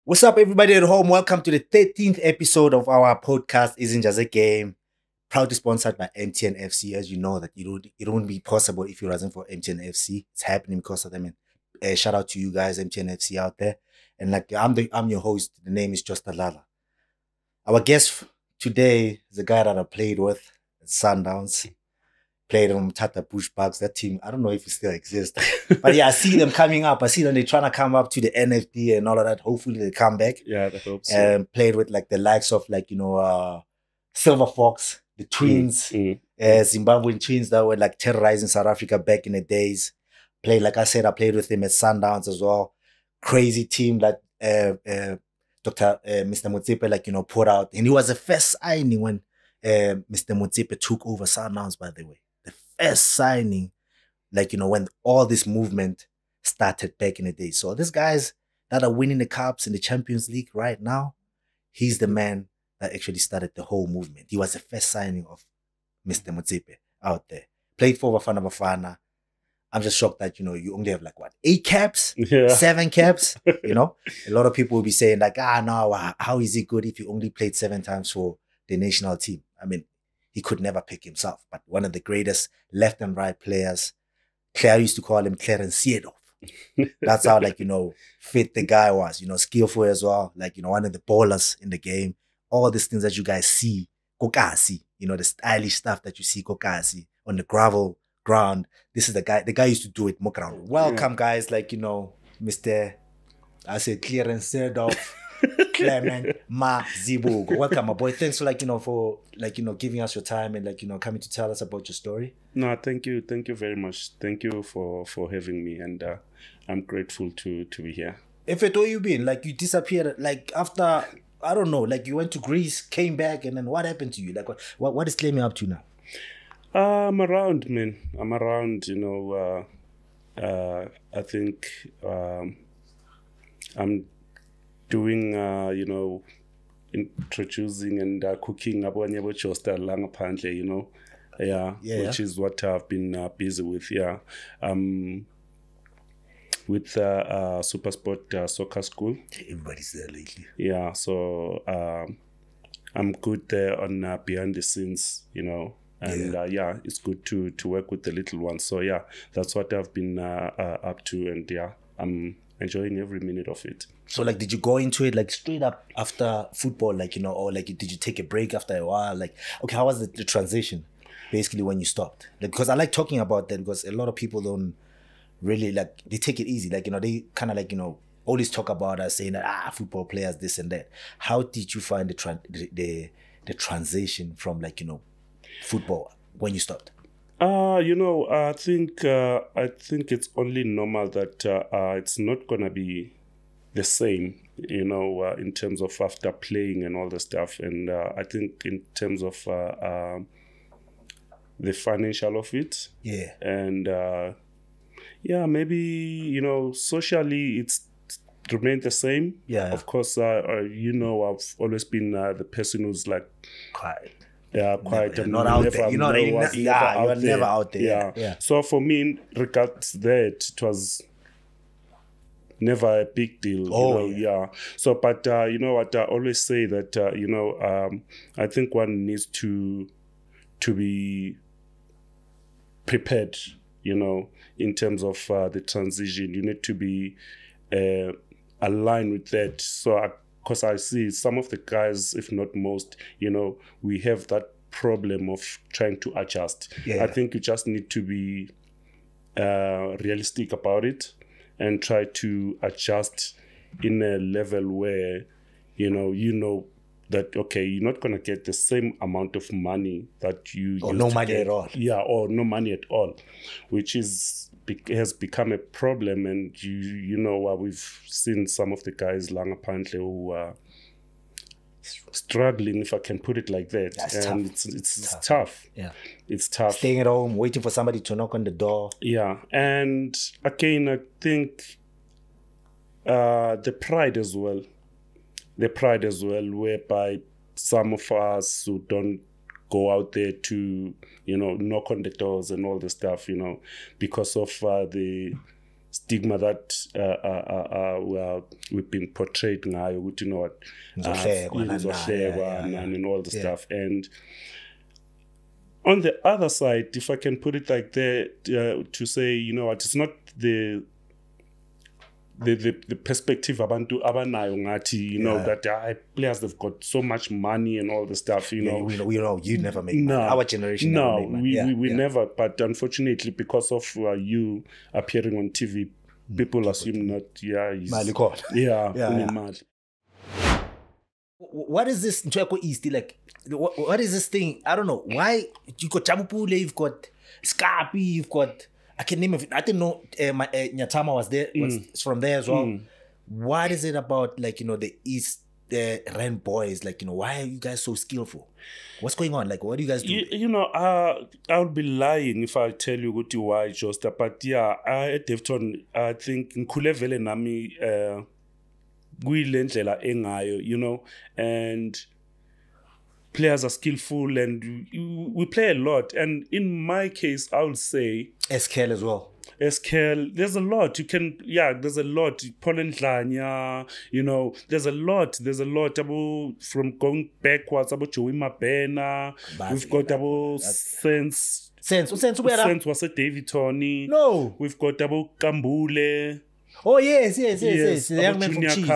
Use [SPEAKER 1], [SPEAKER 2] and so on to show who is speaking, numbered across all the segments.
[SPEAKER 1] What's up, everybody at home? Welcome to the 13th episode of our podcast, Izinja zeGame. Proudly sponsored by MTN FC. As you know, that it wouldn't be possible if it wasn't for MTN FC. It's happening because of them. And shout out to you guys, MTN FC out there. And I'm your host. The name is Josta Dladla. Our guest today is a guy that I played with at Sundowns. Played Umtata, Bush Bucks. That team, I don't know if it still exists. But yeah, I see them coming up. I see them, they're trying to come up to the NFD and all of that. Hopefully they come back.
[SPEAKER 2] Yeah, I hope so.
[SPEAKER 1] And played with like the likes of Silver Fox, the twins, Zimbabwean twins that were like terrorizing South Africa back in the days. Played, like I said, I played with him at Sundowns as well. Crazy team that Mr. Motsepe, put out. And he was the first signing when Mr. Motsepe took over Sundowns, by the way. The first signing, when all this movement started back in the day. So these guys that are winning the cups in the Champions League right now, he's the man that actually started the whole movement. He was the first signing of Mr. Motsepe out there. Played for Bafana Bafana. I'm just shocked that, you only have 8 caps, 7 caps, A lot of people will be saying no, how is he good if he only played 7 times for the national team? I mean, he could never pick himself, but one of the greatest left and right players. Claire used to call him Clarence Seedorf. That's how, fit the guy was, skillful as well. One of the ballers in the game. All these things that you guys see, kokasi, the stylish stuff that you see, kokasi, on the gravel ground. This is the guy. The guy used to do it more ground. Welcome, guys, Mr. I said Clarence Seedorf. Clement Mazibuko. Welcome, my boy. Thanks for giving us your time and coming to tell us about your story.
[SPEAKER 2] No, thank you very much. Thank you for having me, and I'm grateful to be here.
[SPEAKER 1] If it all you been you disappeared after, I don't know, you went to Greece, came back, and then what happened to you? What is Clement up to now?
[SPEAKER 2] I'm around, man. I'm around. I think I'm doing, introducing and cooking Josta Dladla, which is what I've been busy with. With Supersport Soccer School.
[SPEAKER 1] Everybody's there lately.
[SPEAKER 2] Yeah, so I'm good there on behind the scenes, and it's good to work with the little ones. So that's what I've been up to, and I'm enjoying every minute of it.
[SPEAKER 1] So did you go into it straight up after football, or did you take a break after a while? How was the transition basically when you stopped? Because I like talking about that because a lot of people don't really they take it easy. They kind of always talk about us saying that football players this and that. How did you find the transition from football when you stopped?
[SPEAKER 2] I think it's only normal that it's not gonna be the same, in terms of after playing and all the stuff. And I think in terms of the financial of it, and maybe socially it's remained the same. Of course, I've always been the person who's
[SPEAKER 1] quiet.
[SPEAKER 2] Quiet and
[SPEAKER 1] not out there. You're never out there. Yeah.
[SPEAKER 2] So for me, in regards that, it was never a big deal. So, but you know what? I always say that I think one needs to be prepared. In terms of the transition, you need to be aligned with that. So, because I see some of the guys, if not most, we have that problem of trying to adjust. I think you just need to be realistic about it and try to adjust in a level where, that, okay, you're not going to get the same amount of money that you
[SPEAKER 1] or no money at all.
[SPEAKER 2] Yeah, or no money at all, which has become a problem. And we've seen some of the guys apparently who are struggling, if I can put it like that.
[SPEAKER 1] That's
[SPEAKER 2] and
[SPEAKER 1] tough.
[SPEAKER 2] It's tough.
[SPEAKER 1] Yeah,
[SPEAKER 2] it's tough.
[SPEAKER 1] Staying at home, waiting for somebody to knock on the door.
[SPEAKER 2] Yeah, and again, I think the pride as well, whereby some of us who don't go out there to, knock on the doors and all the stuff, because of the stigma that we've been portrayed now, you know what, and all the stuff. And on the other side, if I can put it like that, to say, you know what, it's not the perspective abantu abanayo ngathi, you know, that players, they've got so much money and all the stuff, you know.
[SPEAKER 1] We know you never make money. Our generation never make money.
[SPEAKER 2] We never, but unfortunately, because of you appearing on TV, people assume not,
[SPEAKER 1] What is this Ntweko East like? What is this thing? I don't know. Why you got Chamupule, you've got Scapi, you've got, I can name it. I didn't know Nyatama was there. Was from there as well. What is it about, like, you know, the East Ren boys? Like, you know, why are you guys so skillful? What's going on? Like, what do you guys do?
[SPEAKER 2] You know, I would be lying if I tell you what you why, Josta. But yeah, at Devton, I think Nkulevele nami kuyilendlela engayo, you know, and players are skillful and we play a lot. And in my case, I would say
[SPEAKER 1] SKL as well.
[SPEAKER 2] SKL, there's a lot. You can, there's a lot. Polendlanya, you know, there's a lot about, from going backwards, about Joey Mabena. We've got about Sense was a David Tony.
[SPEAKER 1] No.
[SPEAKER 2] We've got about Kambule.
[SPEAKER 1] Oh, yes. The young man from Cheese.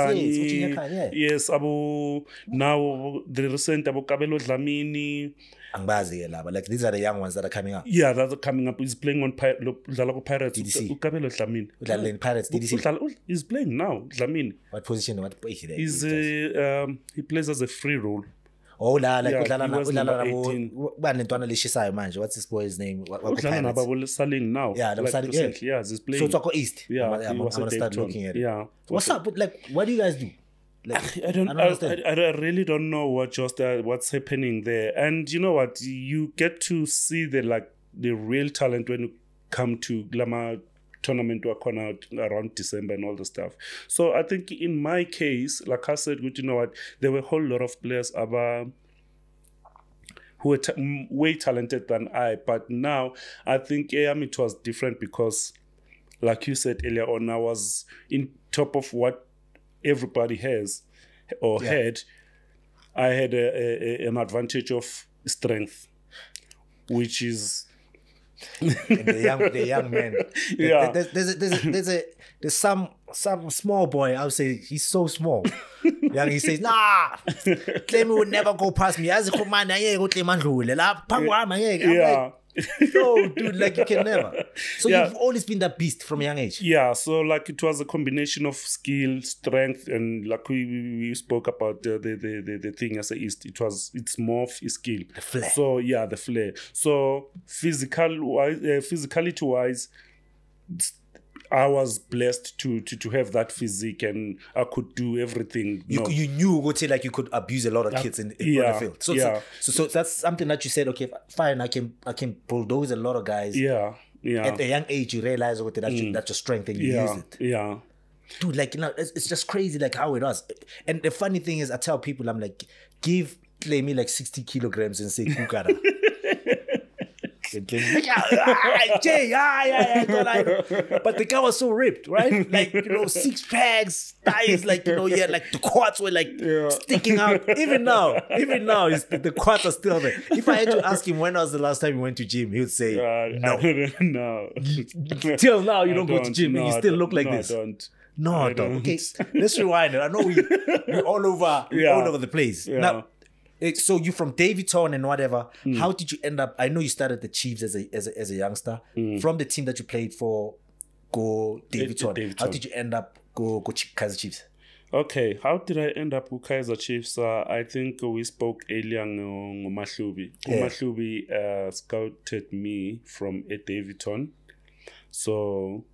[SPEAKER 2] Yes, Abu, now the recent Abu Kabelo Dlamini.
[SPEAKER 1] Like, these are the young ones that are coming up.
[SPEAKER 2] Yeah, that are coming up. He's playing on Pirates.
[SPEAKER 1] DDC.
[SPEAKER 2] Kabelo Dlamini.
[SPEAKER 1] Pirates, DDC.
[SPEAKER 2] He's playing now, Dlamini.
[SPEAKER 1] What position?
[SPEAKER 2] He plays as a free role.
[SPEAKER 1] Oh, what's this boy's name?
[SPEAKER 2] Saling now.
[SPEAKER 1] Yeah,
[SPEAKER 2] like
[SPEAKER 1] Saling.
[SPEAKER 2] Yeah, he's playing.
[SPEAKER 1] So Toko East.
[SPEAKER 2] Yeah,
[SPEAKER 1] I'm gonna start looking at it.
[SPEAKER 2] Yeah.
[SPEAKER 1] What's up? But like, what do you guys do? Like,
[SPEAKER 2] I really don't know what's happening there. And you know what? You get to see the real talent when you come to Glamour tournament to come out around December and all the stuff. So I think in my case, like I said, you know what, there were a whole lot of players who were way talented than I. But now I think it was different because, like you said earlier on, I was in top of what everybody has or had. I had an advantage of strength, which is
[SPEAKER 1] the young man.
[SPEAKER 2] Yeah,
[SPEAKER 1] there's some small boy. I would say he's so small. Young, he says, nah, Clement would never go past me. As a man,
[SPEAKER 2] yeah.
[SPEAKER 1] No, dude, like you can never. So you've always been that beast from a young age.
[SPEAKER 2] Yeah, so like it was a combination of skill, strength, and like we spoke about the thing as a East. It's more skill.
[SPEAKER 1] The flair.
[SPEAKER 2] So yeah, the flair. So physicality wise, I was blessed to have that physique, and I could do everything.
[SPEAKER 1] You knew like you could abuse a lot of kids in the field. So that's something that you said, okay, fine, I can bulldoze a lot of guys.
[SPEAKER 2] Yeah.
[SPEAKER 1] At a young age, you realize that's your strength and you use it.
[SPEAKER 2] Yeah.
[SPEAKER 1] Dude, like, you know, it's just crazy like how it was. And the funny thing is, I tell people, I'm like, play me like 60 kilograms and say Kukara. But the guy was so ripped, right? Like, you know, 6 packs, thighs, like, you know, yeah, like the quads were like sticking out. Even now, the quads are still there. If I had to ask him when was the last time you went to gym, he would say no. Till now, you don't go to gym and you still look like this. I don't. Okay, let's rewind it. I know we're all over the place.
[SPEAKER 2] Yeah.
[SPEAKER 1] Now, so you from Davidton and whatever. How did you end up? I know you started the Chiefs as a youngster. From the team that you played for, go Davidton. How did you end up go Kaizer Chiefs?
[SPEAKER 2] Okay, how did I end up with Kaizer Chiefs? I think we spoke earlier on Mahlubi. Mahlubi scouted me from Davidton, so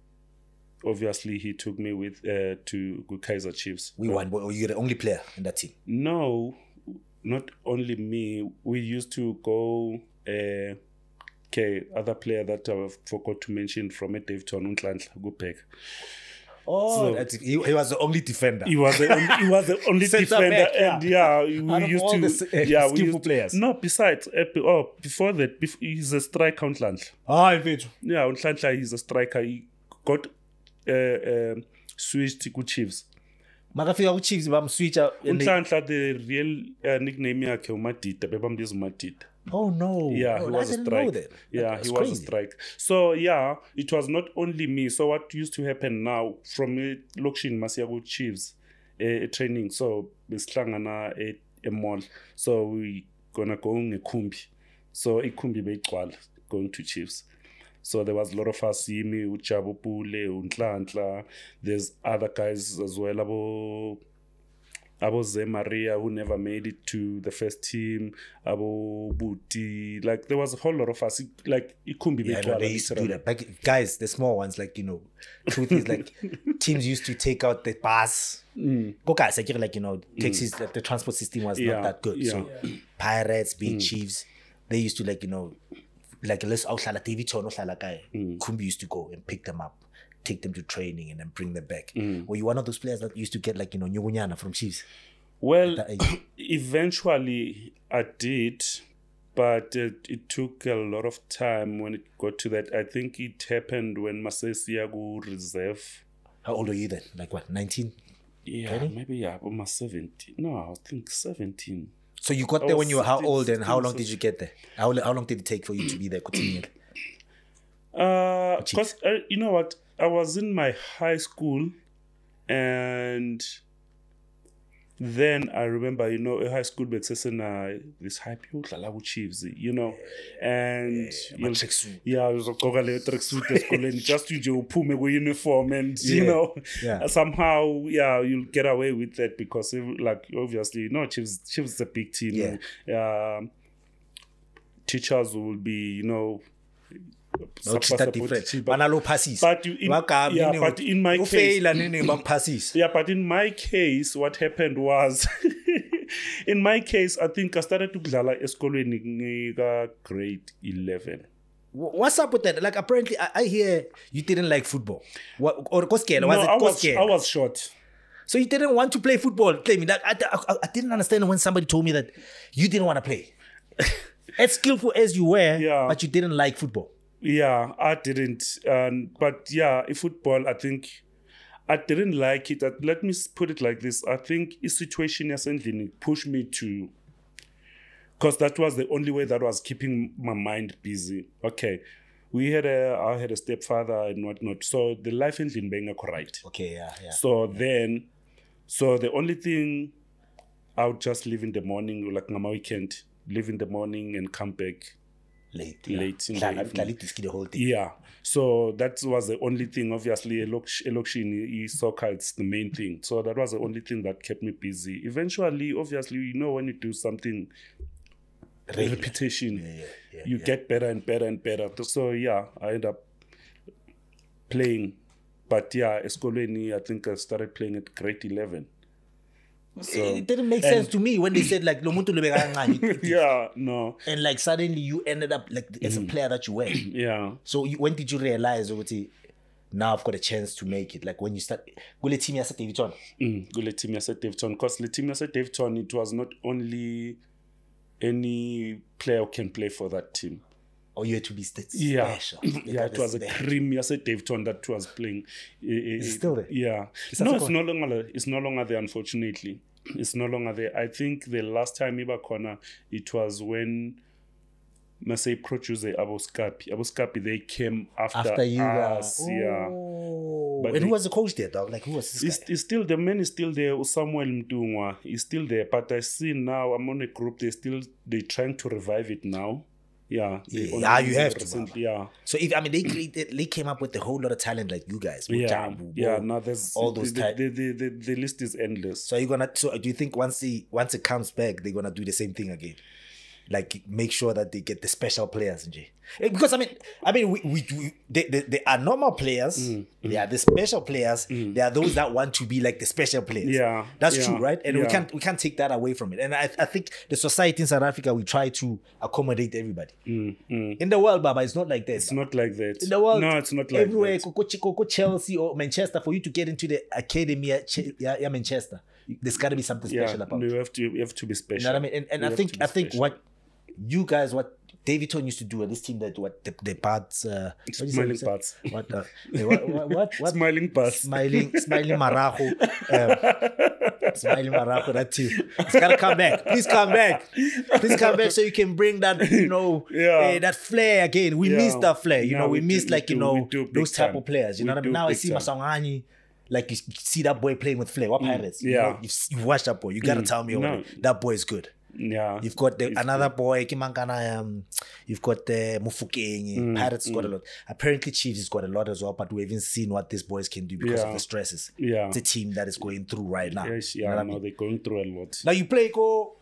[SPEAKER 2] obviously he took me with to Kaizer Chiefs.
[SPEAKER 1] We won, but you're the only player in that team.
[SPEAKER 2] No. Not only me, we used to go, other player that I forgot to mention from Davidton, Umtata, Gupek.
[SPEAKER 1] Oh, so, he was the only defender.
[SPEAKER 2] He was the only defender, and we used to
[SPEAKER 1] skillful players.
[SPEAKER 2] No, besides, before that, he's a striker, Umtata.
[SPEAKER 1] I bet.
[SPEAKER 2] Yeah, Umtata, he's a striker. He got switched to Chiefs.
[SPEAKER 1] Makafika ku-Chiefs bam-switcha.
[SPEAKER 2] Unhlanhla, the real nickname yakhe uMatita, bebambiza uMatita.
[SPEAKER 1] Oh no.
[SPEAKER 2] Yeah, he was a strike. Yeah, he was a strike. So yeah, it was not only me. So what used to happen now from Lokshin Masiago Chiefs training. So besihlangana a mall. So we gonna go ngekhumbi. So ikhumbi beyigcwala going to Chiefs. So there was a lot of us, Yimi, Uchabu Pule, Untlantla. There's other guys as well, Abo Ze Maria, who never made it to the first team, Abo Buti. Like, there was a whole lot of us. Like, it couldn't be
[SPEAKER 1] they used to do that. Like, guys, the small ones, like, you know, truth is, like, teams used to take out the bus. Go guys, like, you know, taxis, like, the transport system was not that good.
[SPEAKER 2] Yeah.
[SPEAKER 1] So, Pirates, Big Chiefs, they used to, like, you know, like, let's outside TV channel, Kumbi used to go and pick them up, take them to training, and then bring them back. Were you one of those players that used to get, like, you know, Nyugunyana from Chiefs?
[SPEAKER 2] Well, eventually I did, but it took a lot of time when it got to that. I think it happened when Masesiago reserve.
[SPEAKER 1] How old were you then? Like what, 19?
[SPEAKER 2] Yeah, 20? Maybe, yeah, almost 17. No, I think 17.
[SPEAKER 1] So you got there when you were how old, and how long did you get there? How long did it take for you to be there?
[SPEAKER 2] Because you know what? I was in my high school, and then I remember, you know, a high school back this high people like Chiefs, you know, and yeah, I was just to do pume uniform, and you know, somehow you'll get away with that because like obviously, you know, Chiefs is a big team. Teachers will be, you know. But in my case, but in my case, what happened was, in my case, I think I started to play in grade 11.
[SPEAKER 1] What's up with that? Like, apparently, I hear you didn't like football. What, or
[SPEAKER 2] I was short.
[SPEAKER 1] So you didn't want to play football? Play me. Like, I didn't understand when somebody told me that you didn't want to play. As skillful as you were, but you didn't like football.
[SPEAKER 2] Yeah, I didn't. But yeah, football, I think I didn't like it. Let me put it like this. I think a situation essentially pushed me to, because that was the only way that was keeping my mind busy. Okay, I had a stepfather and whatnot. So the life in being correct.
[SPEAKER 1] Okay, yeah.
[SPEAKER 2] So the only thing, I would just leave in the morning, like on my weekend, leave in the morning and come back late in the evening. Yeah, so that was the only thing. Obviously, election soccer, it's the main thing. So that was the only thing that kept me busy. Eventually, obviously, you know, when you do something, repetition, you get better and better and better. So yeah, I ended up playing. But yeah, Eskolweni, I think I started playing at grade 11. So,
[SPEAKER 1] it didn't make sense to me when they said like
[SPEAKER 2] yeah, no.
[SPEAKER 1] And like suddenly you ended up like as a player that you were.
[SPEAKER 2] Yeah.
[SPEAKER 1] So when did you realize now I've got a chance to make it? Like when you start Gule team ya Davidson.
[SPEAKER 2] Gule team ya Davidson. Because the team ya Davidson, it was not only any player who can play for that team.
[SPEAKER 1] Or you had to be special.
[SPEAKER 2] Yeah, it was a cream. I said Davidson that was playing.
[SPEAKER 1] It's still there.
[SPEAKER 2] Yeah. No, it's no longer. It's no longer there. Unfortunately, it's no longer there. I think the last time it was when Masai produce Aboskapi. They came after
[SPEAKER 1] you
[SPEAKER 2] us. Yeah.
[SPEAKER 1] But and who was the coach there, dog? Like who was this guy?
[SPEAKER 2] It's still the man is still there. Samuel Mdungwa is still there. But I see now I'm on a group. They're trying to revive it now. Yeah,
[SPEAKER 1] you have to.
[SPEAKER 2] Yeah.
[SPEAKER 1] So they came up with a whole lot of talent like you guys.
[SPEAKER 2] Now there's
[SPEAKER 1] all those
[SPEAKER 2] the list is endless.
[SPEAKER 1] So do you think once it comes back, they're gonna do the same thing again? Like make sure that they get the special players, because they are normal players. They are the special players. They are those that want to be like the special players.
[SPEAKER 2] Yeah,
[SPEAKER 1] that's true, right? And we can't take that away from it. And I think the society in South Africa, we try to accommodate everybody. In the world, Baba, it's not like that.
[SPEAKER 2] It's not like that.
[SPEAKER 1] In the world,
[SPEAKER 2] no, it's not like
[SPEAKER 1] everywhere,
[SPEAKER 2] that.
[SPEAKER 1] Go Chelsea or Manchester, for you to get into the academy at Manchester, there's got to be something special about it.
[SPEAKER 2] You have to be special.
[SPEAKER 1] You know what I mean? And I think what you guys, what Davidson used to do this team that the parts
[SPEAKER 2] smiling parts.
[SPEAKER 1] What
[SPEAKER 2] Smiling parts.
[SPEAKER 1] Smiling Marajo. Smiling Marajo, that team. It's gotta come back. Please come back. Please come back so you can bring that, that flair again. We miss that flair. We miss those type of players. You know what I mean? Now I see Masangani. Like you see that boy playing with flair. What Pirates? You've watched that boy. You gotta tell me that boy is good.
[SPEAKER 2] Yeah,
[SPEAKER 1] you've got another boy. You've got the Mufukeng. Pirates got a lot. Apparently, Chiefs has got a lot as well. But we haven't seen what these boys can do because of the stresses.
[SPEAKER 2] Yeah,
[SPEAKER 1] it's a team that is going through right now.
[SPEAKER 2] Yes, they're going through a lot.
[SPEAKER 1] Now you play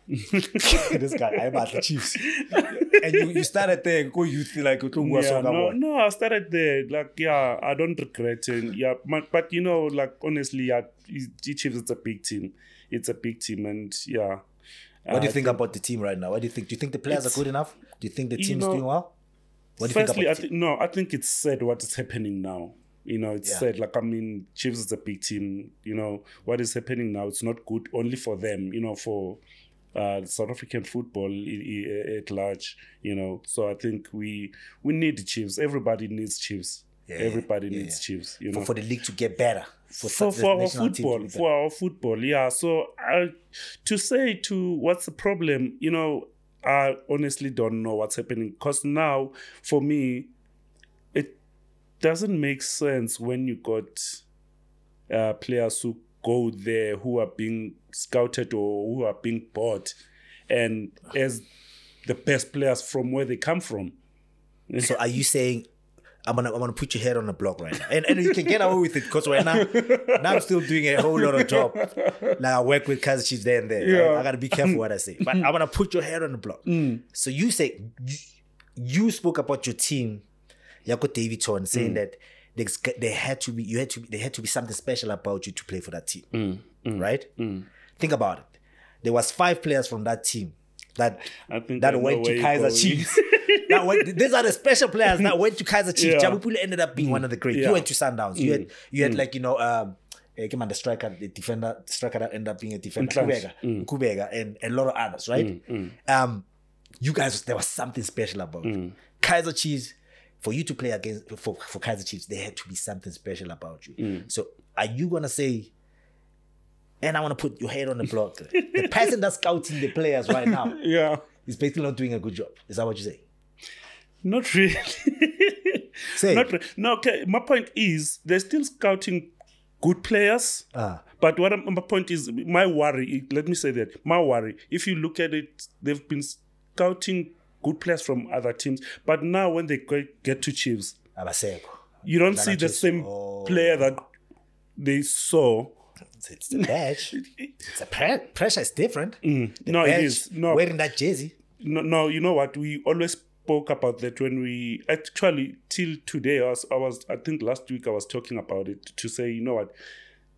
[SPEAKER 1] this guy. I'm at the Chiefs, and you started there. Go youth like
[SPEAKER 2] no, I started there. Like I don't regret it. But like honestly, Chiefs is a big team. It's a big team, and
[SPEAKER 1] What do you think about the team right now? What do you think? Do you think the players are good enough? Do you think the team's doing well? What do you think about the team?
[SPEAKER 2] I think it's sad what is happening now. It's sad. Like, Chiefs is a big team. What is happening now, it's not good only for them, for South African football at large, So I think we need the Chiefs. Everybody needs Chiefs. Everybody needs Chiefs.
[SPEAKER 1] For the league to get better.
[SPEAKER 2] For our football, yeah. So to say what's the problem, I honestly don't know what's happening. Because now, for me, it doesn't make sense when you got players who go there who are being scouted or who are being bought and as the best players from where they come from.
[SPEAKER 1] So are you saying I'm gonna put your head on the block right now, and you can get away with it because right now I'm still doing a whole lot of job. Like I work with Kaiser Chiefs there and there. Yeah. I gotta be careful what I say, but I'm gonna put your head on the block. So you say you spoke about your team, Yako Davidson, saying that there had to be something special about you to play for that team, right? Think about it. There was 5 players from that team that went to Kaiser Chiefs. These are the special players that went to Kaiser Chiefs. Jabupule ended up being one of the great. You went to Sundowns. You had the striker, the defender, that ended up being a defender, Kubega, and a lot of others, right? You guys, there was something special about you. Kaiser Chiefs, for you to play against for Kaiser Chiefs, there had to be something special about you. So are you gonna say? And I want to put your head on the block. The person that's scouting the players right now, is basically not doing a good job. Is that what you say?
[SPEAKER 2] Not really. No, okay. My point is they're still scouting good players. But my point is, my worry, let me say that, my worry, if you look at it, they've been scouting good players from other teams. But now when they get to Chiefs, you don't see the same player that they saw.
[SPEAKER 1] It's the badge. It's a pressure is different.
[SPEAKER 2] No, it is. No,
[SPEAKER 1] wearing that jersey.
[SPEAKER 2] No, you know what? We always spoke about that when we actually till today. I think last week I was talking about it to say, you know what,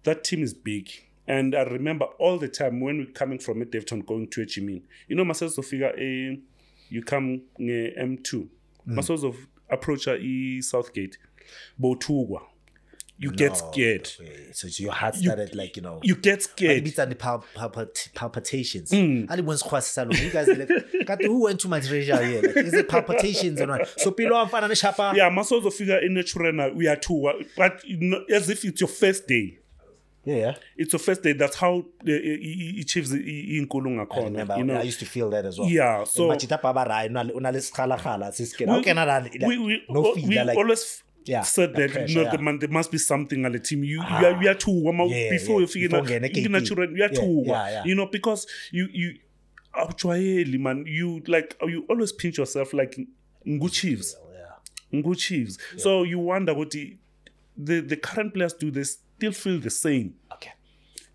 [SPEAKER 2] that team is big. And I remember all the time when we're coming from it, Davidson going to Echimin. Myself so figure you come near M2. Myself of approach Southgate, Botugwa. You get scared.
[SPEAKER 1] So your heart started
[SPEAKER 2] You get scared.
[SPEAKER 1] It's the palpitations. You guys are like, who went to my treasure here? Like, is it palpitations or not? So Pilo and Fana Shapa.
[SPEAKER 2] Yeah, my sort of figure in the we are two, but as if it's your first day.
[SPEAKER 1] Yeah.
[SPEAKER 2] It's your first day. That's how he Chiefs in Kolunga corner.
[SPEAKER 1] I remember, I used to feel that as well.
[SPEAKER 2] Yeah. So we always said that pressure, there must be something on the team. We are two before you figure we are two. Because you actually, man, you always pinch yourself like Ngu Chiefs. Ngu Chiefs. So you wonder what the current players do. They still feel the same.
[SPEAKER 1] Okay.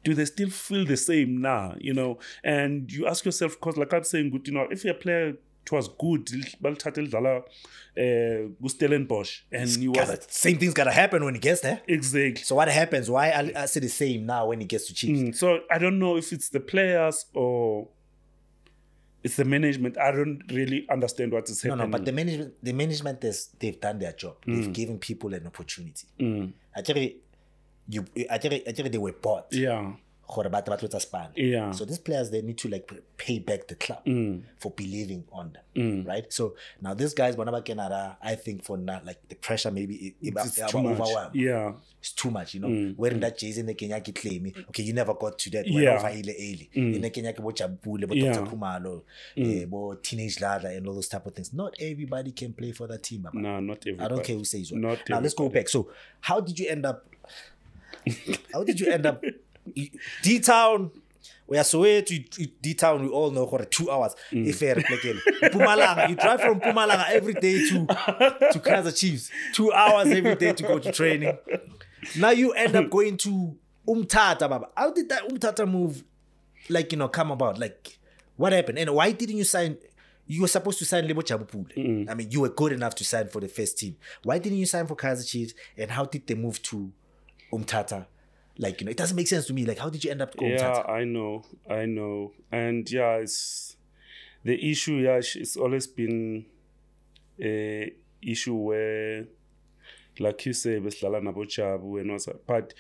[SPEAKER 2] Do they still feel the same now? And you ask yourself, because like I'm saying, good, if a player was good, Stellenbosch, and you
[SPEAKER 1] same thing's gotta happen when he gets there.
[SPEAKER 2] Exactly.
[SPEAKER 1] So what happens? Why I say the same now when he gets to Chiefs?
[SPEAKER 2] So I don't know if it's the players or it's the management. I don't really understand what is happening.
[SPEAKER 1] No, but the management they've done their job. They've given people an opportunity. Actually, they were bought.
[SPEAKER 2] Yeah. Yeah.
[SPEAKER 1] So these players, they need to like pay back the club for believing on them, right? So now these guys, I think for now, like the pressure maybe
[SPEAKER 2] it's too much. Yeah,
[SPEAKER 1] it's too much, you know. Wearing that jersey in the Kenya claim, okay, you never got to that.
[SPEAKER 2] Yeah.
[SPEAKER 1] In the Kenya Dr. Kumalo, Teenage Dladla, and all those type of things. Not everybody can play for that team, Baba.
[SPEAKER 2] No, not everybody.
[SPEAKER 1] I don't care who says what.
[SPEAKER 2] Not
[SPEAKER 1] now let's go back. So how did you end up? D-Town? We are Soweto, D-Town, we all know for 2 hours. If Pumalanga, you drive from Pumalanga every day to Kaizer Chiefs. 2 hours every day to go to training. Now you end up going to Umtata, Baba. How did that Umtata move, come about? Like, what happened? And why didn't you sign? You were supposed to sign Lebo Chabupule. I mean, you were good enough to sign for the first team. Why didn't you sign for Kaizer Chiefs? And how did they move to Umtata? It doesn't make sense to me. Like, how did you end up going?
[SPEAKER 2] Yeah, I know. And yeah, it's the issue. Yeah, it's always been a issue where, like you say, Beslala Nabochabu and also, but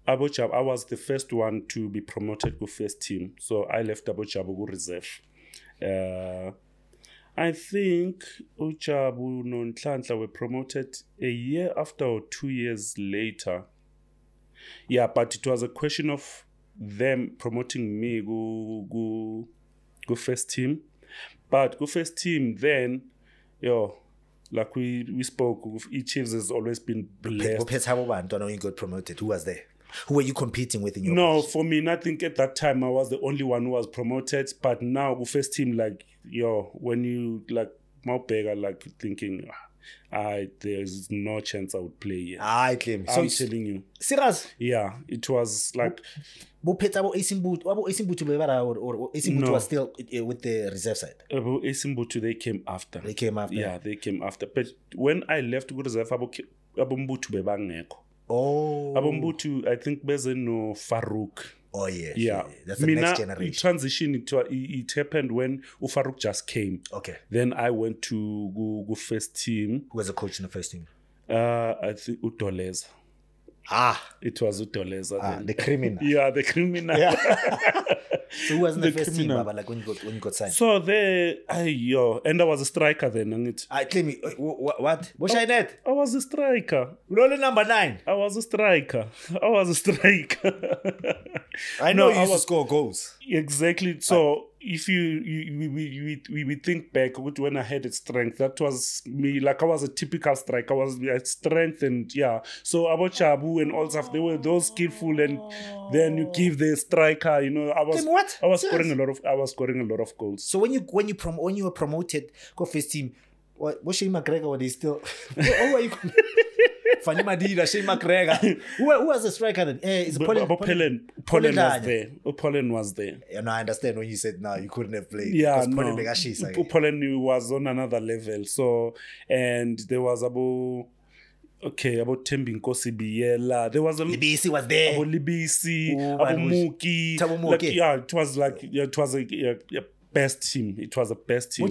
[SPEAKER 2] Abochab, I was the first one to be promoted to first team, so I left Abochabu reserve. I think Ochabu Nontlantla were promoted a year after or 2 years later. Yeah, but it was a question of them promoting me go first team. But go first team then, like we spoke, Chiefs has always been blessed.
[SPEAKER 1] You got promoted. Who was there? Who were you competing with in your
[SPEAKER 2] No,
[SPEAKER 1] position?
[SPEAKER 2] for me, I think at that time I was the only one who was promoted. But now go first team, when you Maupega, thinking there's no chance I would play here.
[SPEAKER 1] I claim.
[SPEAKER 2] I'm telling you.
[SPEAKER 1] Serious?
[SPEAKER 2] Yeah, it was like.
[SPEAKER 1] Or Izinja was still with the reserve side?
[SPEAKER 2] Izinja, they came after. Yeah, they came after. But when I left to go reserve, Abombutu bebangeko.
[SPEAKER 1] Oh.
[SPEAKER 2] Abombutu, I think no Farouk.
[SPEAKER 1] Oh, yes.
[SPEAKER 2] Yeah.
[SPEAKER 1] That's the next generation.
[SPEAKER 2] Transition, it happened when Farouk just came.
[SPEAKER 1] Okay.
[SPEAKER 2] Then I went to go first team.
[SPEAKER 1] Who was the coach in the first team?
[SPEAKER 2] I think Utoleza. It was Utoleza.
[SPEAKER 1] The criminal.
[SPEAKER 2] Yeah, the criminal.
[SPEAKER 1] Yeah. So who was in the first team, Baba, when you got signed?
[SPEAKER 2] So there, and I was a striker then. And
[SPEAKER 1] claim me. What? What's I net?
[SPEAKER 2] I was a striker.
[SPEAKER 1] Rolling number 9.
[SPEAKER 2] I was a striker.
[SPEAKER 1] I know you used to score goals.
[SPEAKER 2] Exactly. So if we think back when I had its strength, that was me. Like I was a typical striker. I was at strength and yeah. So about Chabu and all stuff, they were those skillful, and then you give the striker. I was scoring a lot of goals.
[SPEAKER 1] So when you were promoted, go first team. What Shane McGregor? Were they still? Who are you? Fanny Madida, Shane McGregor. Who was the striker then?
[SPEAKER 2] Polen was there.
[SPEAKER 1] Yeah, no, I understand when you said no, you couldn't have played.
[SPEAKER 2] Yeah, no. Polen was on another level. So, and there was about Tembin Kosi Biela. There was
[SPEAKER 1] Libisi was there.
[SPEAKER 2] About Libisi, about Muki. It was a best team. It was a best team.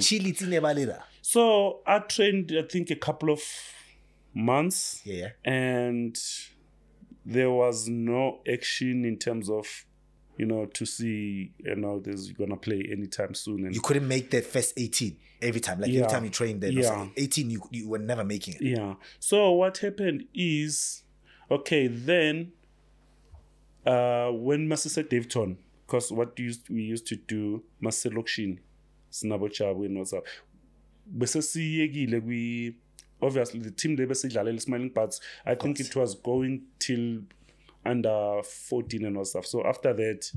[SPEAKER 2] So I trained, I think, a couple of months.
[SPEAKER 1] Yeah.
[SPEAKER 2] And there was no action in terms of, to see, there's gonna play anytime soon. And
[SPEAKER 1] you couldn't make that first 18 every time. Every time you trained there. Yeah. 18, you were never making it.
[SPEAKER 2] Yeah. So what happened is, then when Masisa Davidson, because we used to do Maselokshin, Snabochabu and what's up. Obviously the team they basically smiling parts. I think it was going till under 14 and all stuff. So after that,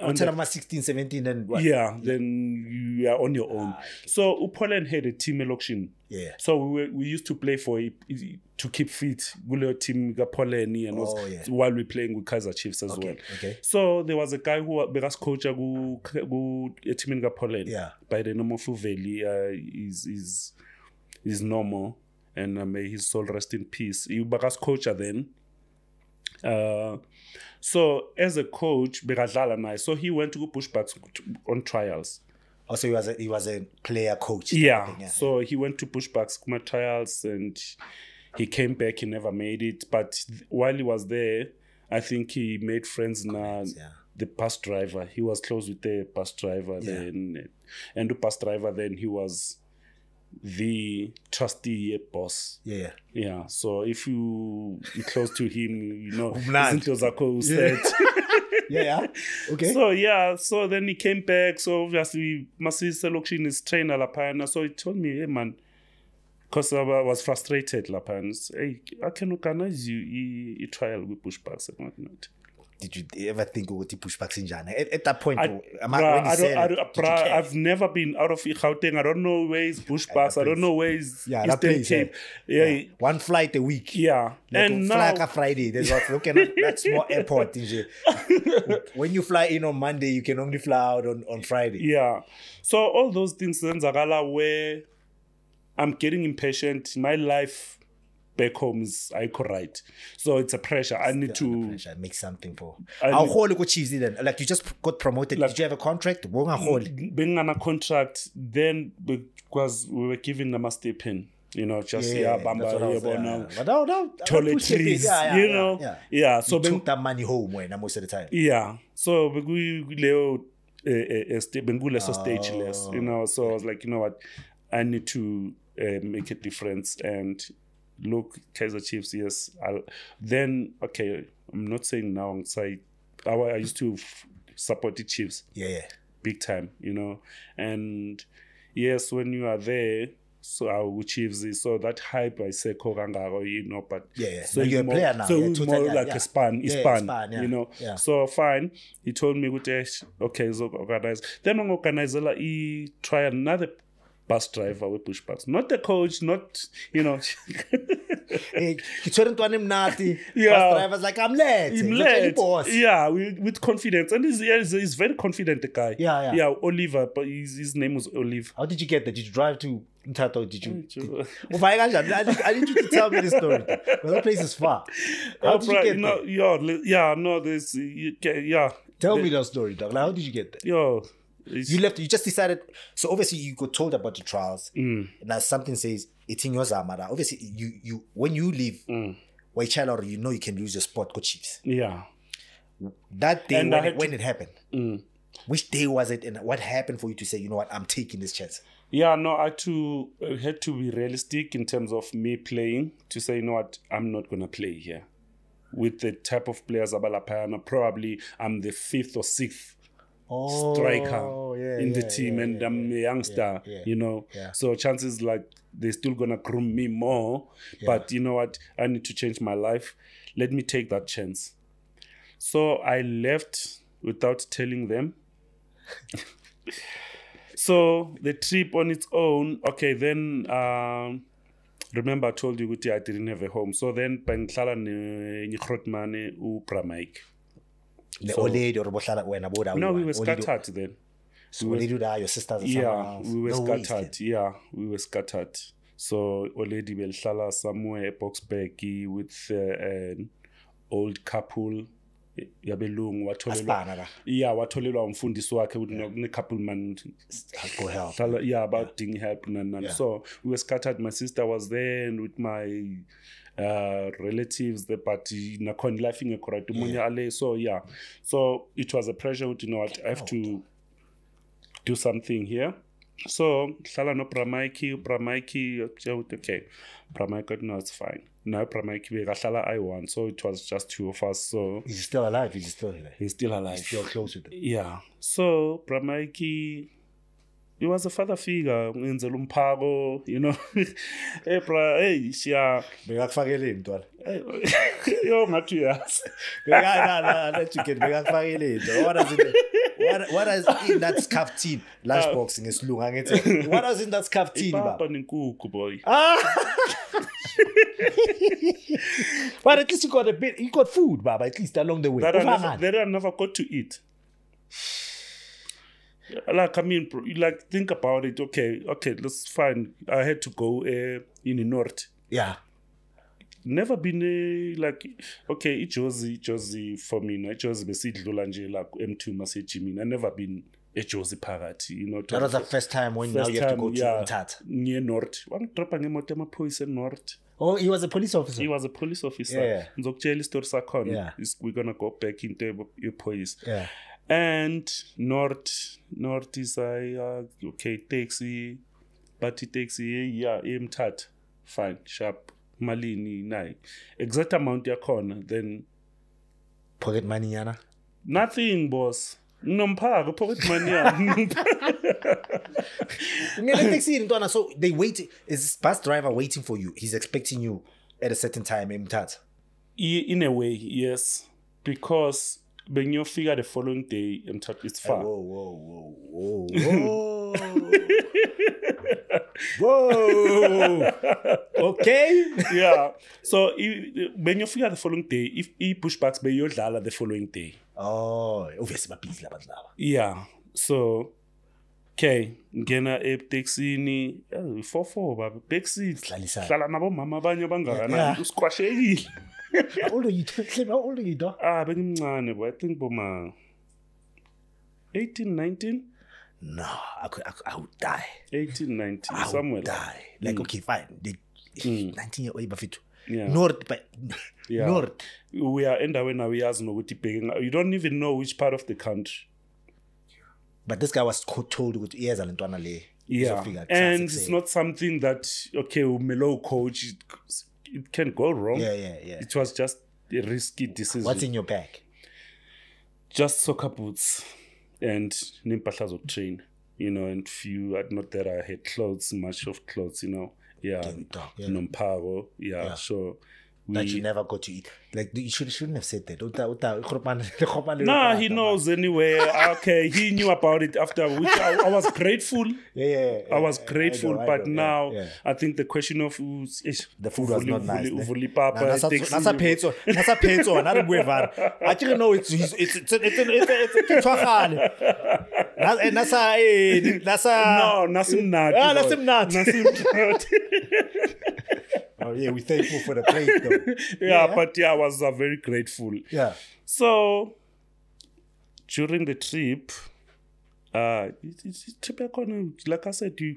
[SPEAKER 1] until 16, 17, then what?
[SPEAKER 2] Yeah, then you are on your own. So Poland had a team election.
[SPEAKER 1] Yeah.
[SPEAKER 2] So we used to play to keep fit. Team Poland and while we playing with Kaizer Chiefs as well.
[SPEAKER 1] Okay.
[SPEAKER 2] So there was a guy who was coach a team in Poland.
[SPEAKER 1] Yeah. By
[SPEAKER 2] the name of Uveli, is normal, and may his soul rest in peace. He was coach then. So as a coach, so he went to go Bush Bucks on trials.
[SPEAKER 1] Also, he was a player coach.
[SPEAKER 2] Yeah. So he went to Bush Bucks trials, and he came back. He never made it. But while he was there, I think he made friends now.
[SPEAKER 1] Yeah.
[SPEAKER 2] The bus driver. He was close with the bus driver then. And the bus driver then, he was the trustee boss.
[SPEAKER 1] Yeah.
[SPEAKER 2] Yeah. So if you're close to him, you know,
[SPEAKER 1] Umnandi.
[SPEAKER 2] izinto zakho set.
[SPEAKER 1] Yeah. Okay.
[SPEAKER 2] So then he came back. So obviously, Masisi Lokshi is trainer lapana. So he told me, hey man, because I was frustrated lapana. Hey, I can organize you a trial with Bush Bucks and whatnot.
[SPEAKER 1] Did you ever think of Bush Bucks in Jana? At that point,
[SPEAKER 2] I've never been out of Gauteng. I don't know where is Bush Bucks. I don't know where is Eastern Cape. Yeah.
[SPEAKER 1] One flight a week.
[SPEAKER 2] Yeah.
[SPEAKER 1] And now fly Friday. There's what looking at that small airport. When you fly in on Monday, you can only fly out on Friday.
[SPEAKER 2] Yeah. So all those things then Zagala where I'm getting impatient. My life back home is right. So it's a pressure. I need to
[SPEAKER 1] make something for. How whole go Chiefs then? Like you just got promoted. Did you have a contract?
[SPEAKER 2] Being on a contract then because we were giving them a stipend. You know, just toilet trees. You know, yeah. So
[SPEAKER 1] you took that money home most of the time.
[SPEAKER 2] Yeah. So we stage less. You know, so I was like, you know what, I need to make a difference and. Look, Kaizer Chiefs, yes. Then, okay, I'm not saying now on side. I used to support the Chiefs.
[SPEAKER 1] Yeah.
[SPEAKER 2] Big time, you know. And yes, when you are there, so our Chiefs, so that hype, I say, you know, but...
[SPEAKER 1] Yeah.
[SPEAKER 2] So
[SPEAKER 1] you're a player now.
[SPEAKER 2] So it's more like a span,
[SPEAKER 1] yeah.
[SPEAKER 2] You know.
[SPEAKER 1] Yeah.
[SPEAKER 2] So fine. He told me, okay, so organize. Then I'm organize, try another bus driver with Bush Bucks. Not the coach, not, you know.
[SPEAKER 1] Hey, bus driver's like, I'm late.
[SPEAKER 2] Yeah, with confidence. And he's very confident, the guy.
[SPEAKER 1] Yeah.
[SPEAKER 2] Yeah, Oliver, but his name was Olive.
[SPEAKER 1] How did you get there? Did you drive to Umtata or did you? I need you to tell me the story. Because that place is far. How did you get there? Tell me the story, dog. Like, how did you get there? You left. You just decided. So obviously you got told about the trials. Now something says it's in your zamara. Obviously you when you leave, or you know you can lose your spot. Go Chiefs.
[SPEAKER 2] Yeah.
[SPEAKER 1] That day when it happened, which day was it, and what happened for you to say, you know what, I'm taking this chance?
[SPEAKER 2] Yeah, no, I had to be realistic in terms of me playing. To say, you know what, I'm not gonna play here with the type of players Abalapayana. Probably I'm the 5th or 6th. Striker in the team, and I'm a youngster, you know.
[SPEAKER 1] Yeah.
[SPEAKER 2] So chances like they're still gonna groom me more. But you know what? I need to change my life. Let me take that chance. So I left without telling them. So the trip on its own, okay, then remember I told you I didn't have a home. So then Banglala Nikrotmane Upramike.
[SPEAKER 1] No, we were
[SPEAKER 2] scattered then.
[SPEAKER 1] So your sisters?
[SPEAKER 2] We were scattered. Yeah, we were scattered. So already Belhala somewhere Boxberg with an old couple. Yabelung watholelwa umfundisi wakhe ne couple man
[SPEAKER 1] go help.
[SPEAKER 2] About ding help and so we were scattered. My sister was there and with my relatives, the party nakon laughing a so it was a pressure to know what I have to do something here. So Shala no Pramaiki, okay. Pramaiki, no, it's fine. Now Pramaiki Shala I won, so it was just 2 of us. So
[SPEAKER 1] he's still alive, he's still here.
[SPEAKER 2] He's still alive.
[SPEAKER 1] He's still close with it.
[SPEAKER 2] Yeah. So Pramaiki, he was a father figure in the Lumpago, you know. Hey, yeah.
[SPEAKER 1] Begakfakele ntwana.
[SPEAKER 2] Yo, not 2 years.
[SPEAKER 1] Let you get begakfakele. What is in that scarf team? Lunchboxing is long. What is in that scarf team?
[SPEAKER 2] Boy.
[SPEAKER 1] But at least you got a bit. You got food, Baba. At least along the way.
[SPEAKER 2] That I never got to eat. Like, I mean, like, think about it. Okay, that's fine. I had to go in the north.
[SPEAKER 1] Yeah.
[SPEAKER 2] Never been like, okay, Josie for me. No, Josie besidlula nje like M2 Masejimini. I never been a Josie parati. You know.
[SPEAKER 1] That was the first time when now you have to go to Umtata.
[SPEAKER 2] Near north. One drop an emote amaphoyisa north.
[SPEAKER 1] Oh, he was a police officer.
[SPEAKER 2] He was a police officer.
[SPEAKER 1] Yeah.
[SPEAKER 2] Yeah. We're gonna go back into your police.
[SPEAKER 1] Yeah.
[SPEAKER 2] And North is okay, taxi, but taxi, yeah, Umtata. Fine, sharp, malini, nai. Exact amount yakhona, then
[SPEAKER 1] Pocket money, Yana.
[SPEAKER 2] nothing, boss. Nomphago, pocket money.
[SPEAKER 1] So they wait. Is this bus driver waiting for you? He's expecting you at a certain time, Umtata.
[SPEAKER 2] In a way, yes. Because when you figure the following day, Umtata is far.
[SPEAKER 1] Whoa. Whoa. Okay.
[SPEAKER 2] Yeah. So when you figure the following day, if Bush Bucks be your Dladla the following day.
[SPEAKER 1] Oh, obviously,
[SPEAKER 2] yeah. So, okay, ngena taxini 4 baba taxi hlala nabo mama abanye bangakana usiqwashekile.
[SPEAKER 1] How old are you? How old are you, dog?
[SPEAKER 2] Bengimncane bo, I think boma 18, 19.
[SPEAKER 1] No, I would die.
[SPEAKER 2] 18, 19,
[SPEAKER 1] I
[SPEAKER 2] somewhere.
[SPEAKER 1] would die. Like, okay, fine. 19-year-old, but
[SPEAKER 2] yeah.
[SPEAKER 1] North, but
[SPEAKER 2] yeah.
[SPEAKER 1] North.
[SPEAKER 2] We are endaweni uyazi nokuthi ibheke. You don't even know which part of the country.
[SPEAKER 1] But this guy was told ukuthi iyeza le ntwana le.
[SPEAKER 2] Yeah. And it's not something that okay, umelo coach it can go wrong.
[SPEAKER 1] Yeah.
[SPEAKER 2] It was just a risky decision.
[SPEAKER 1] What's in your bag?
[SPEAKER 2] Just soccer boots and nimpahla zokutrain, you know, and few, not that I had much of clothes, you know. Yeah. Nomphago. Yeah. So
[SPEAKER 1] that you never got to eat. Like, you shouldn't have said that.
[SPEAKER 2] Nah, he knows anyway. Okay, he knew about it after, which I was grateful.
[SPEAKER 1] Yeah.
[SPEAKER 2] I was grateful, but now I think the question of
[SPEAKER 1] the food was not nice.
[SPEAKER 2] That's
[SPEAKER 1] a peso. I actually know it's and that's Oh yeah, we're thankful for the plate though.
[SPEAKER 2] But I was very grateful.
[SPEAKER 1] Yeah.
[SPEAKER 2] So during the trip, like I said, you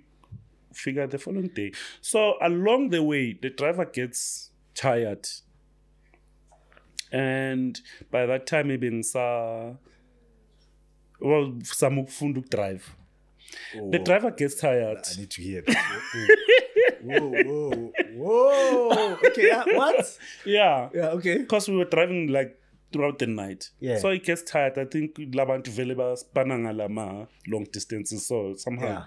[SPEAKER 2] figure the following day. So along the way, the driver gets tired. And by that time, maybe some drive.
[SPEAKER 1] Oh,
[SPEAKER 2] the driver gets tired.
[SPEAKER 1] I need to hear this. Whoa. Okay, what?
[SPEAKER 2] Yeah,
[SPEAKER 1] okay.
[SPEAKER 2] Because we were driving like throughout the night.
[SPEAKER 1] Yeah.
[SPEAKER 2] So he gets tired. I think Labantu Veleba Spanangalama long distances. So somehow.
[SPEAKER 1] Yeah.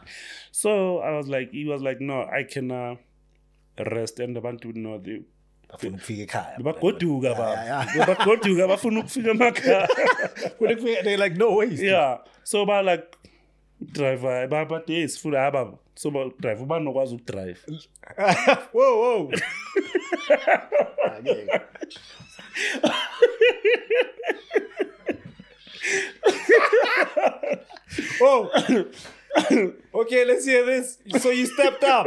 [SPEAKER 2] So he was like, no, I can rest. And Labantu know the
[SPEAKER 1] they're like, no ways.
[SPEAKER 2] Yeah. So about like driver, but yes, food abab. So about driver, but no was drive.
[SPEAKER 1] Whoa. Oh. Okay, let's hear this. So you stepped up.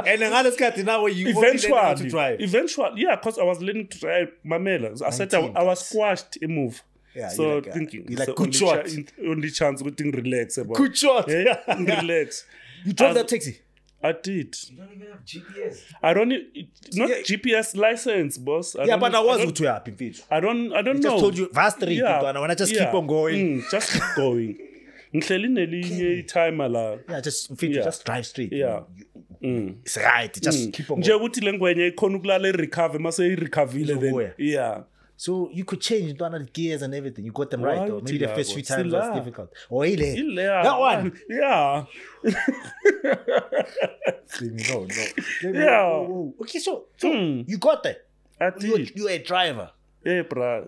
[SPEAKER 1] And another cat now where you
[SPEAKER 2] eventually
[SPEAKER 1] to drive.
[SPEAKER 2] Yeah, because I was learning to drive Mamela. I said I was squashed a move.
[SPEAKER 1] Yeah,
[SPEAKER 2] so thinking
[SPEAKER 1] you're like good shot.
[SPEAKER 2] Only chance we think relax about.
[SPEAKER 1] Good shot.
[SPEAKER 2] Yeah, relax.
[SPEAKER 1] You drove that taxi?
[SPEAKER 2] I did.
[SPEAKER 3] You don't even have GPS.
[SPEAKER 2] I don't GPS license, boss.
[SPEAKER 1] But I was good to happen.
[SPEAKER 2] I don't know.
[SPEAKER 1] Just told you fast rate. I want to just keep on going.
[SPEAKER 2] Just keep going.
[SPEAKER 1] Just drive straight.
[SPEAKER 2] Yeah.
[SPEAKER 1] It's right. Just keep on
[SPEAKER 2] going. Yeah.
[SPEAKER 1] So you could change the gears and everything. You got them right though. Maybe the first few times was difficult. Oh, that one.
[SPEAKER 2] Yeah.
[SPEAKER 1] No.
[SPEAKER 2] Yeah.
[SPEAKER 1] Okay, so you got there. You're a driver.
[SPEAKER 2] Yeah, bro.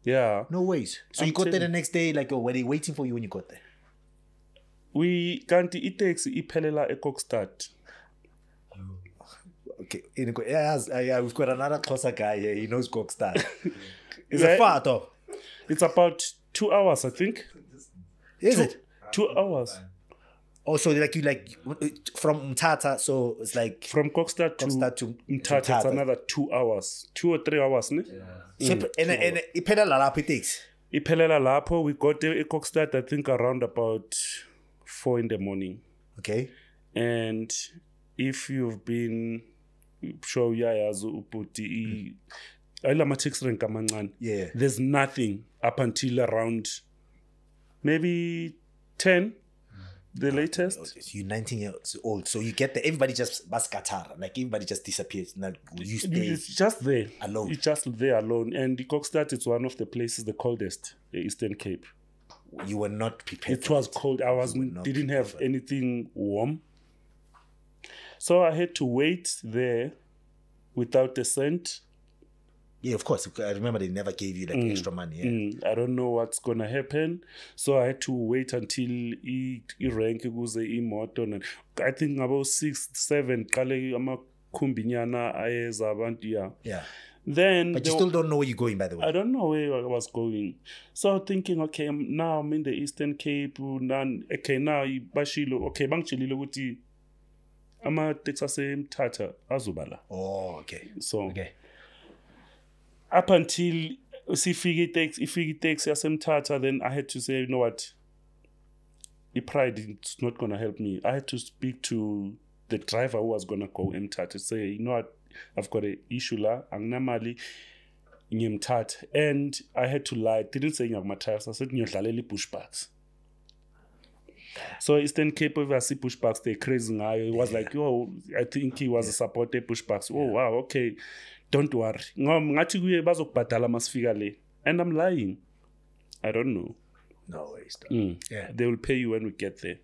[SPEAKER 2] Yeah.
[SPEAKER 1] No ways. So you got there the next day, like, were they waiting for you when you got there?
[SPEAKER 2] We can't eat taxi ipelela eKokstad.
[SPEAKER 1] Okay. Yeah, we've got another closer guy here. He knows Kokstad. It's a far though.
[SPEAKER 2] It's about 2 hours, I think.
[SPEAKER 1] Is it?
[SPEAKER 2] 2 hours.
[SPEAKER 1] Oh, so you from Umtata, so it's like
[SPEAKER 2] from Kokstad to Umtata, it's another 2 hours, 2 or 3 hours, ne?
[SPEAKER 1] Yeah. So and ipelela lapho it takes.
[SPEAKER 2] Ipelela lapho, we got there Kokstad, I think around about 4 in the morning.
[SPEAKER 1] Okay.
[SPEAKER 2] And if you've been show yayazi ubuti ayilama taxi rank amancane.
[SPEAKER 1] Yeah.
[SPEAKER 2] There's nothing up until around maybe 10, the latest.
[SPEAKER 1] You're 19 years old, so you get there. Everybody just baskatar, like everybody just disappears. Now you stay
[SPEAKER 2] It's just there
[SPEAKER 1] alone.
[SPEAKER 2] It's just there alone. And the Kokstad is one of the places the coldest, the Eastern Cape.
[SPEAKER 1] You were not prepared.
[SPEAKER 2] It was cold. I didn't have anything warm, so I had to wait there without a cent.
[SPEAKER 1] Yeah, of course. I remember they never gave you like extra money. Yeah.
[SPEAKER 2] I don't know what's gonna happen, so I had to wait until I rank imoto. I think about 6, 7. Kale amakhumbinyana ayeza abantu.
[SPEAKER 1] Yeah.
[SPEAKER 2] Then,
[SPEAKER 1] but you still don't know where you're going, by the way.
[SPEAKER 2] I don't know where I was going. So thinking, okay, now I'm in the Eastern Cape. Okay, now bashilo. Okay, bangchililo ukuthi ama Texas Umtata azubala.
[SPEAKER 1] Oh, okay.
[SPEAKER 2] So
[SPEAKER 1] okay.
[SPEAKER 2] Up until ifike taxi yasemthatha, then I had to say, you know what, the pride is not gonna help me. I had to speak to the driver who was gonna go Umtata, say, you know what, I've got an issue la, anginamali ngiyemthatha. And I had to lie. Didn't say ngiyakuma-tires. I said ngiyodlalela Bush Bucks. So Eastern Cape, if I see Bush Bucks, they're crazy now. It was like, yo, I think he was a supporter Bush Bucks. Oh wow, okay. Don't worry. And I'm lying. I don't know.
[SPEAKER 1] No worries.
[SPEAKER 2] Yeah. They will pay you when we get there.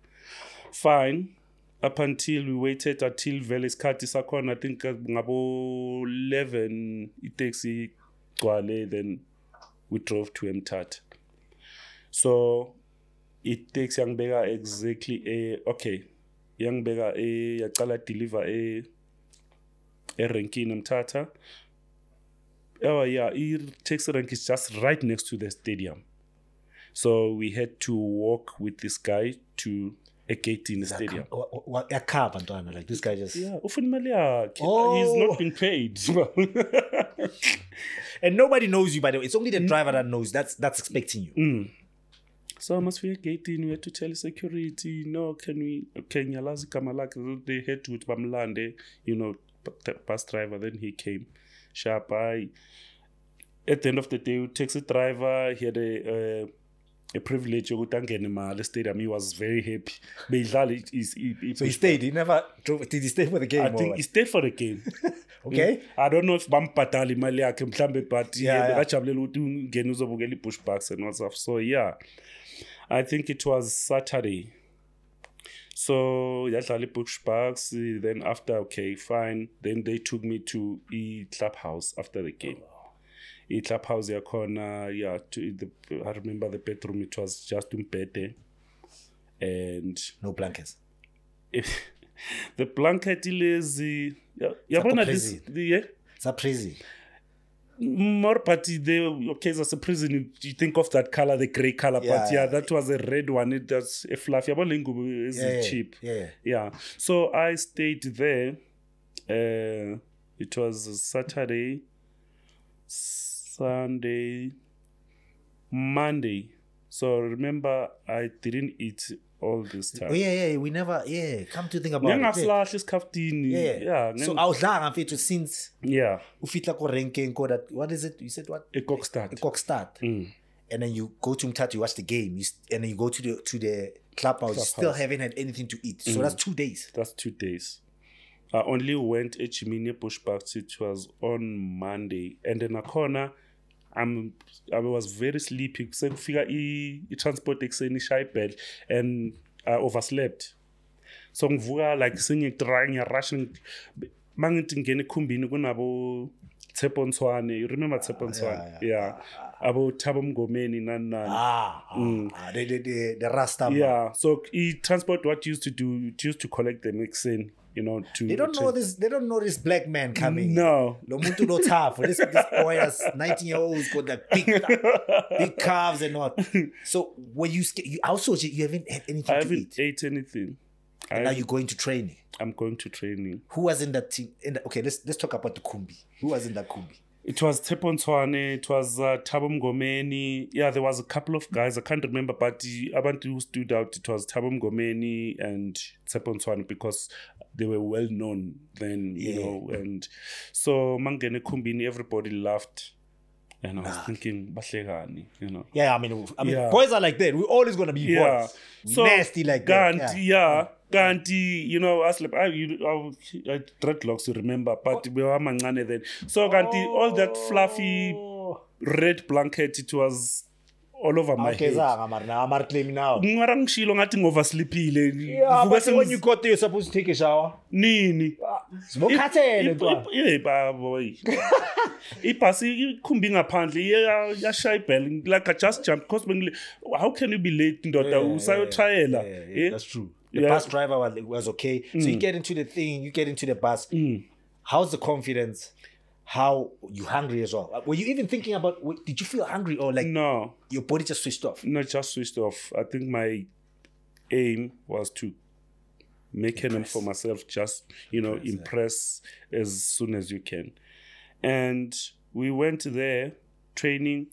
[SPEAKER 2] Fine. Up until we waited until Vele's Kati Sakon, I think ngabo 11 it takes then we drove to Umtata. So it takes young beggar exactly young beggar yaqala deliver a ranking Umtata. Oh yeah, taxi rank is just right next to the stadium. So we had to walk with this guy to a gate in the stadium.
[SPEAKER 1] A car, like this guy just...
[SPEAKER 2] Yeah, he's not being paid.
[SPEAKER 1] And nobody knows you, by the way. It's only the driver that knows. That's expecting you.
[SPEAKER 2] So I must be a gate in. We had to tell security, no, can we... They had to Bamlande, the bus driver. Then he came. Sharp eye. At the end of the day, taxi driver, he had a privilege of the stadium. He was very happy.
[SPEAKER 1] So he stayed. He never drove. Did he stay for the game?
[SPEAKER 2] I think he stayed for the game.
[SPEAKER 1] Okay.
[SPEAKER 2] I don't know if Bampatali imali yakhe mhlambe, but bekajabulela ukuthi ungene uzobukela Bush Bucks and stuff. So yeah, I think it was Saturday. So yadlala Bush Bucks. Then after, okay, fine. Then they took me to a clubhouse after the game. A clubhouse yakhona, I remember the bedroom. It was just umbhede and
[SPEAKER 1] no blankets.
[SPEAKER 2] The blanket is yabona this
[SPEAKER 1] Surprising.
[SPEAKER 2] More party there. Okay, as a prison, you think of that color, the gray color, but that was a red one. It was a fluffy. Is cheap. Yeah. So I stayed there. It was Saturday, Sunday, Monday. So remember, I didn't eat all this time.
[SPEAKER 1] Oh we never. Come to think about it. So I was lying since.
[SPEAKER 2] Yeah.
[SPEAKER 1] Ufitla ko ranking ko that. What is it? You said what?
[SPEAKER 2] A Kokstad.
[SPEAKER 1] And then you go to Umtata, you watch the game, and then you go to the clubhouse. You still haven't had anything to eat. So that's 2 days.
[SPEAKER 2] That's 2 days. I only went to Chimini Bush Bucks. It was on Monday, and then a corner. I was very sleepy. So I transport exeni shy bed, and I overslept. So ngivuka like singing trying rushing. Mangithi ngene ekhumbini kunabo Tshepo Ntshwane. You remember Tshepo Ntshwane? Yeah. Abo Thabo Mngomeni nani.
[SPEAKER 1] The Rasta.
[SPEAKER 2] Yeah. So transport what used to do, it used to collect the mixing.
[SPEAKER 1] They don't know this. They don't know this black man coming.
[SPEAKER 2] No.
[SPEAKER 1] Lomuntu no tough. This boy has 19-year-olds got like big calves and all. So when you also you haven't had anything to eat.
[SPEAKER 2] I haven't ate anything.
[SPEAKER 1] And now you're going to training.
[SPEAKER 2] I'm going to training.
[SPEAKER 1] Who was in that team? Okay, let's talk about the Kumbi. Who was in that Kumbi?
[SPEAKER 2] It was Tshepo Ntshwane, it was Thabo Mngomeni. Yeah, there was a couple of guys, I can't remember, but the abantu who stood out, it was Thabo Mngomeni and Tshepo Ntshwane, because they were well known then, you know. And so Mangene Kumbini, everybody laughed. And I was thinking, Bahlekani, you know.
[SPEAKER 1] Yeah, I mean, boys are like that. We're always gonna be boys.
[SPEAKER 2] So
[SPEAKER 1] nasty like that.
[SPEAKER 2] Ganti, you know, I slept. I dreadlocks, you remember, but we were mangane then. So Ganti, all that fluffy red blanket, it was all over my head.
[SPEAKER 1] I'm claiming now.
[SPEAKER 2] Oversleepile.
[SPEAKER 1] Yeah, but when you got there, you're supposed to take a shower.
[SPEAKER 2] Nini. Boy. Ipasi kumbi ngaphandle yashaya ibhell like I just jumped because how can you be late ndoda usayotrayela.
[SPEAKER 1] That's true. The bus driver was okay. So you get into the thing, you get into the bus. How's the confidence? How you hungry as well? Were you even thinking about? Did you feel hungry or like
[SPEAKER 2] no?
[SPEAKER 1] Your body just switched off.
[SPEAKER 2] No, just switched off. I think my aim was to make a name for myself. Just impress as soon as you can. And we went there training.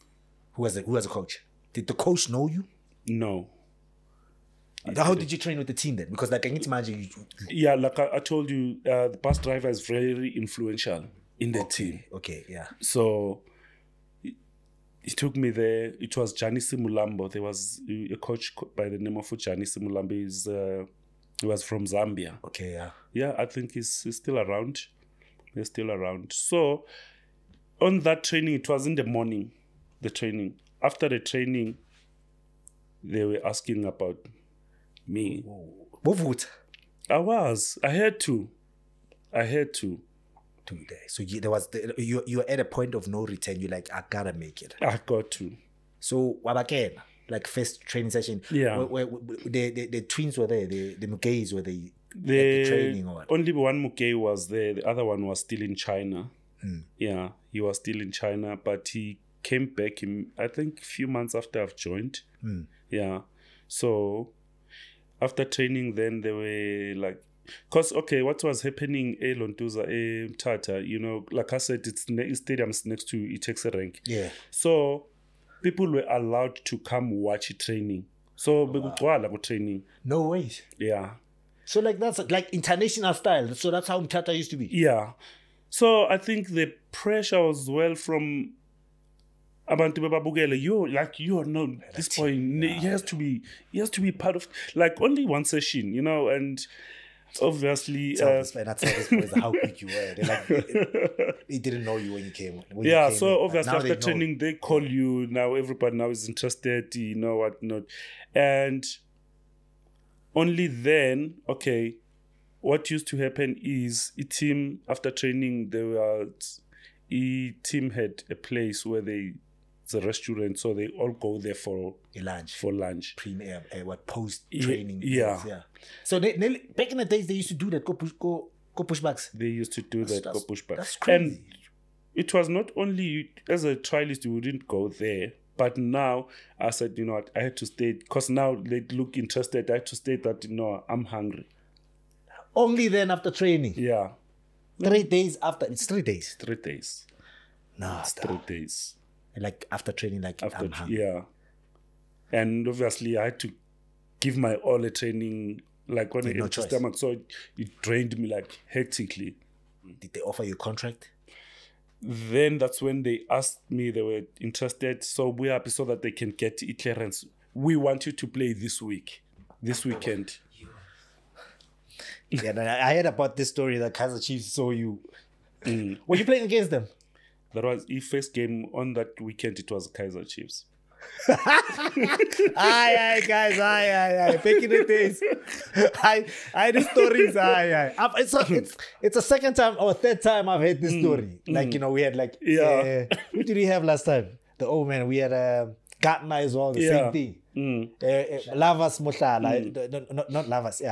[SPEAKER 1] Who was the coach? Did the coach know you?
[SPEAKER 2] No.
[SPEAKER 1] How did you train with the team then? Because like I can imagine you.
[SPEAKER 2] Yeah, like I told you, the bus driver is very influential in the team.
[SPEAKER 1] Okay, yeah.
[SPEAKER 2] So he took me there. It was Janisi Mulambo. There was a coach by the name of Janisi Mulambo. He was from Zambia.
[SPEAKER 1] Okay, yeah.
[SPEAKER 2] Yeah, I think he's still around. He's still around. So on that training, it was in the morning, the training. After the training, they were asking about me. I had to.
[SPEAKER 1] So you were at a point of no return. You're like, I gotta make it.
[SPEAKER 2] I got to.
[SPEAKER 1] So wabakena, like first training session.
[SPEAKER 2] Yeah.
[SPEAKER 1] Where the twins were there. The Mugays were there. The training or what?
[SPEAKER 2] Only one Mugay was there. The other one was still in China. Yeah, he was still in China, but he came back I think a few months after I've joined. Yeah. So after training, then they were like, because, okay, what was happening, Lontuza, Umtata, like I said, it's stadiums next to it takes a rank.
[SPEAKER 1] Yeah.
[SPEAKER 2] So people were allowed to come watch training. So, training.
[SPEAKER 1] No way.
[SPEAKER 2] Yeah.
[SPEAKER 1] So, like, that's like international style. So, that's how Umtata used to be.
[SPEAKER 2] Yeah. So, I think the pressure was well from Abantu Babugele. You're known. This boy, he has to be part of, like, only one session, and obviously.
[SPEAKER 1] That's how boys how quick you were. They're like, they didn't know you when you came.
[SPEAKER 2] So obviously after training, they call you. Now everybody now is interested, whatnot. And only then, okay, what used to happen is a team, after training, a team had a place where it's a restaurant, so they all go there for lunch.
[SPEAKER 1] Premier, post training?
[SPEAKER 2] Yeah.
[SPEAKER 1] So back in the days, they used to do that. Go Bush Bucks.
[SPEAKER 2] They used to do that. Go Bush Bucks.
[SPEAKER 1] That's crazy.
[SPEAKER 2] And it was not only as a trialist you wouldn't go there, but now I said, what, I had to stay because now they look interested. I had to state that I'm hungry.
[SPEAKER 1] Only then after training.
[SPEAKER 2] Yeah.
[SPEAKER 1] 3 days after. It's 3 days.
[SPEAKER 2] 3 days.
[SPEAKER 1] No,
[SPEAKER 2] it's 3 days.
[SPEAKER 1] Like after training, like I'm hungry.
[SPEAKER 2] Yeah. And obviously I had to give my all a training, like on an empty stomach. So it drained me like hectically.
[SPEAKER 1] Did they offer you a contract?
[SPEAKER 2] Then that's when they asked me, they were interested. So we're happy so that they can get clearance. We want you to play this weekend.
[SPEAKER 1] Yeah, I heard about this story that Kaizer Chiefs saw you. Were you playing against them?
[SPEAKER 2] That was the first game on that weekend. It was Kaizer Chiefs.
[SPEAKER 1] Aye, guys, aye. Back in the days, I the stories, It's a second time or third time I've heard this story. Like, we had like, who did we have last time? The old man, we had Gartner as well, the same thing. Lavas Mohlala, not Lavas,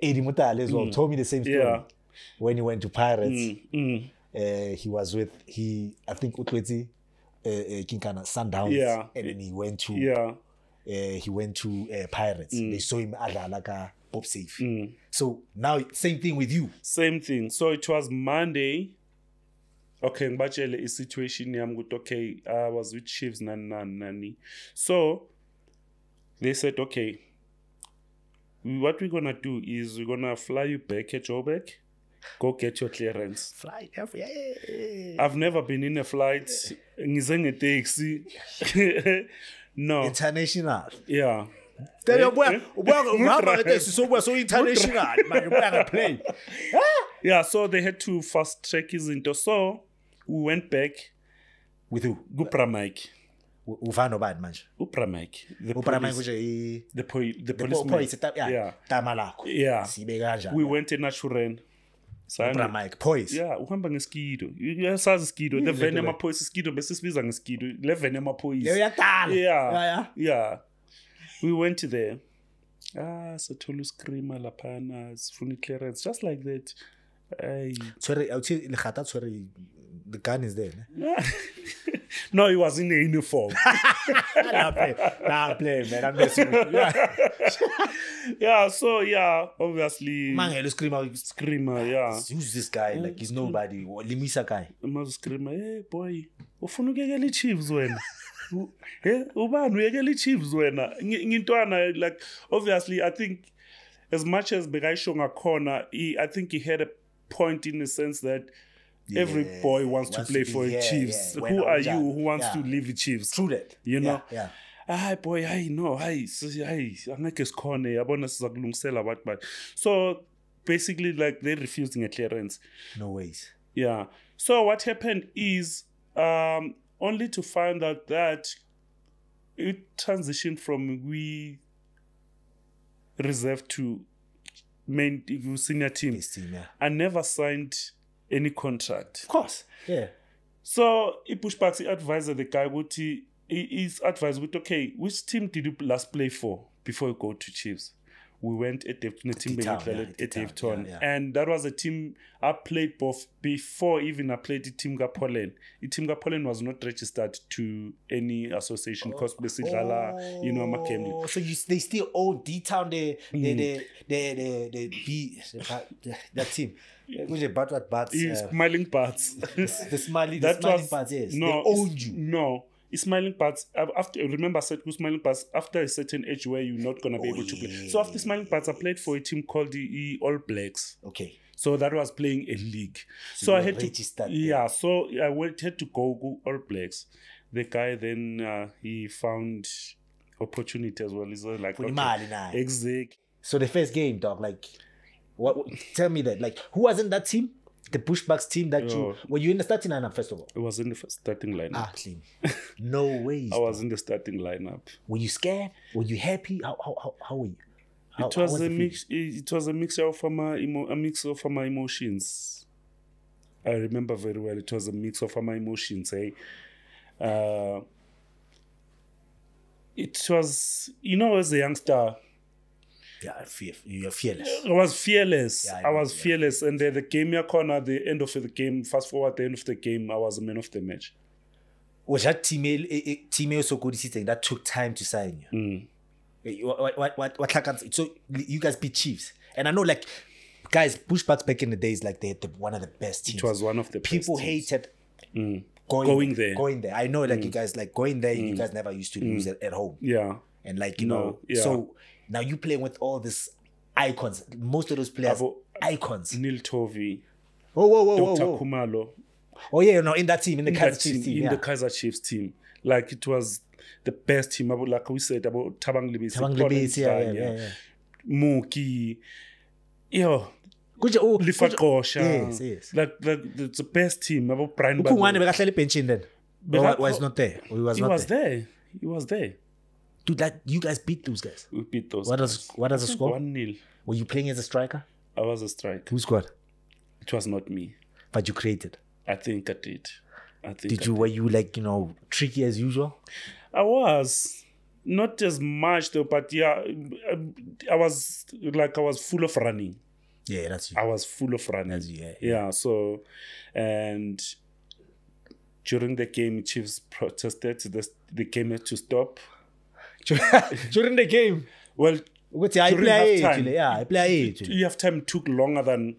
[SPEAKER 1] Eddie Mutale as well, told me the same story. When he went to Pirates, he was with, I think, Utwezi, Kinkana Sundowns, and then he went to Pirates. They saw him like a pop safe. So now same thing with you.
[SPEAKER 2] Same thing. So it was Monday. Okay, ngibachele situation yami ukuthi okay, I was with Chiefs nani. So they said okay, what we're gonna do is we're gonna fly you back at Joburg. Go get your clearance.
[SPEAKER 1] Flight every.
[SPEAKER 2] I've never been in a flight. Ngize ngetaxi. No.
[SPEAKER 1] International.
[SPEAKER 2] Yeah.
[SPEAKER 1] So international, man.
[SPEAKER 2] Yeah, so they had to fast track Izinja. So we went back
[SPEAKER 1] With who?
[SPEAKER 2] Gupramike.
[SPEAKER 1] Ufano bad man.
[SPEAKER 2] Upramike. The
[SPEAKER 1] police.
[SPEAKER 2] Yeah.
[SPEAKER 1] Tamalako.
[SPEAKER 2] Yeah.
[SPEAKER 1] Sibe
[SPEAKER 2] We went in Ashuren.
[SPEAKER 1] Uframike. Police.
[SPEAKER 2] Yeah, uhamba ngeskido. Uyasazi skido. The van amaphoyisa skido bese sibiza ngeskido. Le van amaphoyisa. Yeah. We went there. So Tolu screamer lapana, funny clearance, just like that.
[SPEAKER 1] Sorry, I'll tell you, the gun is there.
[SPEAKER 2] No, he was in the uniform.
[SPEAKER 1] Nah, play, man. I'm messing with you.
[SPEAKER 2] Yeah, so obviously.
[SPEAKER 1] Man,
[SPEAKER 2] Screamer, yeah.
[SPEAKER 1] Who's this guy? Like, he's nobody. Limisa guy.
[SPEAKER 2] Screamer, hey, boy. Ufuna ukuyekela Chiefs wena. Ubani uyekela Chiefs wena. Ngintwana, like, obviously, I think, as much as Bekaisho ngakhona, I think he had a point in the sense that every boy wants to play for Chiefs. Yeah. Who are you who wants to leave the Chiefs?
[SPEAKER 1] True that.
[SPEAKER 2] You know?
[SPEAKER 1] Yeah.
[SPEAKER 2] Boy, no, angeke sikhone yabona sizakulungisela but so basically like they refusing a clearance.
[SPEAKER 1] No ways.
[SPEAKER 2] Yeah. So what happened is only to find out that it transitioned from we reserve to main senior team. I never signed any contract.
[SPEAKER 1] Of course. Yeah.
[SPEAKER 2] So Bush Bucks advised the guy he's advised with, okay, which team did you last play for before you go to Chiefs? We went at the team at Dayton. And that was a team I played both before even I played the team Poland. The team Poland was not registered to any association because basically
[SPEAKER 1] so they still owe D-Town the team.
[SPEAKER 2] Smiling Parts.
[SPEAKER 1] The smiling parts, yes.
[SPEAKER 2] No,
[SPEAKER 1] they owned you.
[SPEAKER 2] No. Smiling Parts, after remember I said Smiling Parts, after a certain age where you're not going to be able to play. So after Smiling Parts, I played for a team called the All Blacks.
[SPEAKER 1] Okay.
[SPEAKER 2] So that was playing a league.
[SPEAKER 1] So I had to...
[SPEAKER 2] Yeah, so I had to go All Blacks. The guy then, he found opportunity as well. He's like... Okay, exactly.
[SPEAKER 1] So the first game, dog, like... What? Tell me that. Like, who was in that team? The Bush Bucks team that you... Were you in the starting lineup, first of all?
[SPEAKER 2] I was in the starting lineup.
[SPEAKER 1] Clean. No ways.
[SPEAKER 2] I was in the starting lineup.
[SPEAKER 1] Were you scared? Were you happy? How were you?
[SPEAKER 2] It was a mix. It was a mixture of my emotions. I remember very well. It was a mix of my emotions. It was, as a youngster.
[SPEAKER 1] Yeah, you're fearless.
[SPEAKER 2] I was fearless.
[SPEAKER 1] Yeah,
[SPEAKER 2] I was fearless. And the game corner, at the end of the game, fast forward the end of the game, I was the man of the match.
[SPEAKER 1] Was that team so good that took time to sign you? What so you guys beat Chiefs. And I know, like, guys, Bush Bucks back in the days, like, they had one of the best teams.
[SPEAKER 2] It was one of the
[SPEAKER 1] people
[SPEAKER 2] best
[SPEAKER 1] hated
[SPEAKER 2] going there.
[SPEAKER 1] Going there. I know, like, you guys, like, going there, you guys never used to lose at home.
[SPEAKER 2] Yeah.
[SPEAKER 1] And, like, so now you playing with all these icons. Most of those players, icons.
[SPEAKER 2] Neil Tovey.
[SPEAKER 1] Whoa.
[SPEAKER 2] Dr. Kumalo.
[SPEAKER 1] Oh, yeah, in that team, in the Kaizer Chiefs team.
[SPEAKER 2] In the Kaizer Chiefs team. Like, it was the best team, like we said, about Tabang Libisi.
[SPEAKER 1] Yeah.
[SPEAKER 2] Muki. Lifakosha.
[SPEAKER 1] Yes.
[SPEAKER 2] Like, the best team, about Brian
[SPEAKER 1] Babu. Was not there. He
[SPEAKER 2] was there.
[SPEAKER 1] Dude, that you guys beat those guys.
[SPEAKER 2] We beat those.
[SPEAKER 1] What does the score?
[SPEAKER 2] 1-0.
[SPEAKER 1] Were you playing as a striker?
[SPEAKER 2] I was a striker.
[SPEAKER 1] Who scored?
[SPEAKER 2] It was not me.
[SPEAKER 1] But you created.
[SPEAKER 2] I think I did.
[SPEAKER 1] Were you like, tricky as usual?
[SPEAKER 2] I was. Not as much though, but yeah, I was full of running.
[SPEAKER 1] Yeah, that's you.
[SPEAKER 2] I was full of running.
[SPEAKER 1] That's you,
[SPEAKER 2] yeah. So, and during the game, Chiefs protested. The game had to stop.
[SPEAKER 1] During the game?
[SPEAKER 2] Well,
[SPEAKER 1] during
[SPEAKER 2] half time took longer than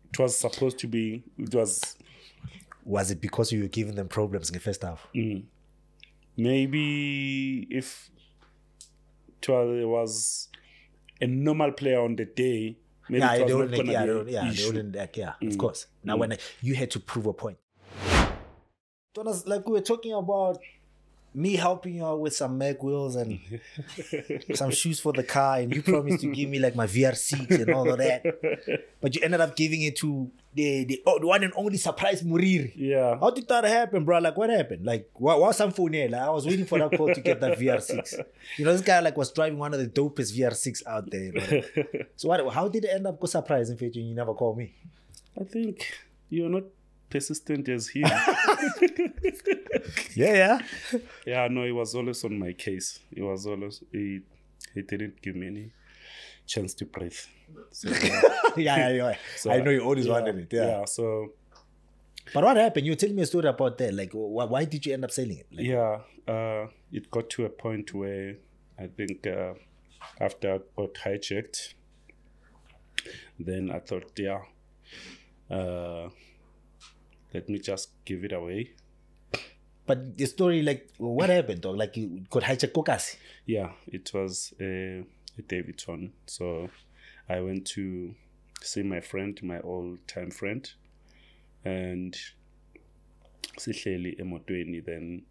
[SPEAKER 2] it was supposed to be.
[SPEAKER 1] Was it because you were giving them problems in the first half?
[SPEAKER 2] Maybe if it was a normal player on the day, maybe
[SPEAKER 1] Yeah,
[SPEAKER 2] it was
[SPEAKER 1] they
[SPEAKER 2] not
[SPEAKER 1] wouldn't,
[SPEAKER 2] gonna
[SPEAKER 1] yeah,
[SPEAKER 2] be
[SPEAKER 1] they
[SPEAKER 2] an
[SPEAKER 1] wouldn't- yeah, they
[SPEAKER 2] issue.
[SPEAKER 1] wouldn't, like, yeah, of course. Now, when you had to prove a point. Jonas, like we were talking about me helping you out with some mag wheels and some shoes for the car, and you promised to give me like my VR6 and all of that, but you ended up giving it to the one and only surprise Muriri.
[SPEAKER 2] Yeah.
[SPEAKER 1] How did that happen, bro? Like, what happened? Like, what was some phone here? Like, I was waiting for that call to get that VR6. You know, this guy like was driving one of the dopest VR6 out there. You know? So how did it end up go surprising for you? You never called me.
[SPEAKER 2] I think you're not persistent as him.
[SPEAKER 1] Yeah.
[SPEAKER 2] Yeah, no, he was always on my case. He was always he didn't give me any chance to breathe. So,
[SPEAKER 1] Yeah.
[SPEAKER 2] So,
[SPEAKER 1] I know you always wanted it. Yeah.
[SPEAKER 2] So,
[SPEAKER 1] but what happened? You were telling me a story about that. Like, why did you end up selling it? Like,
[SPEAKER 2] it got to a point where I think after I got hijacked, then I thought, let me just give it away.
[SPEAKER 1] But the story, like, what happened, dog? Like, you got hijacked Kokasi?
[SPEAKER 2] Yeah, it was a Davidson. So I went to see my friend, my old-time friend, and sihleli emotweni. Then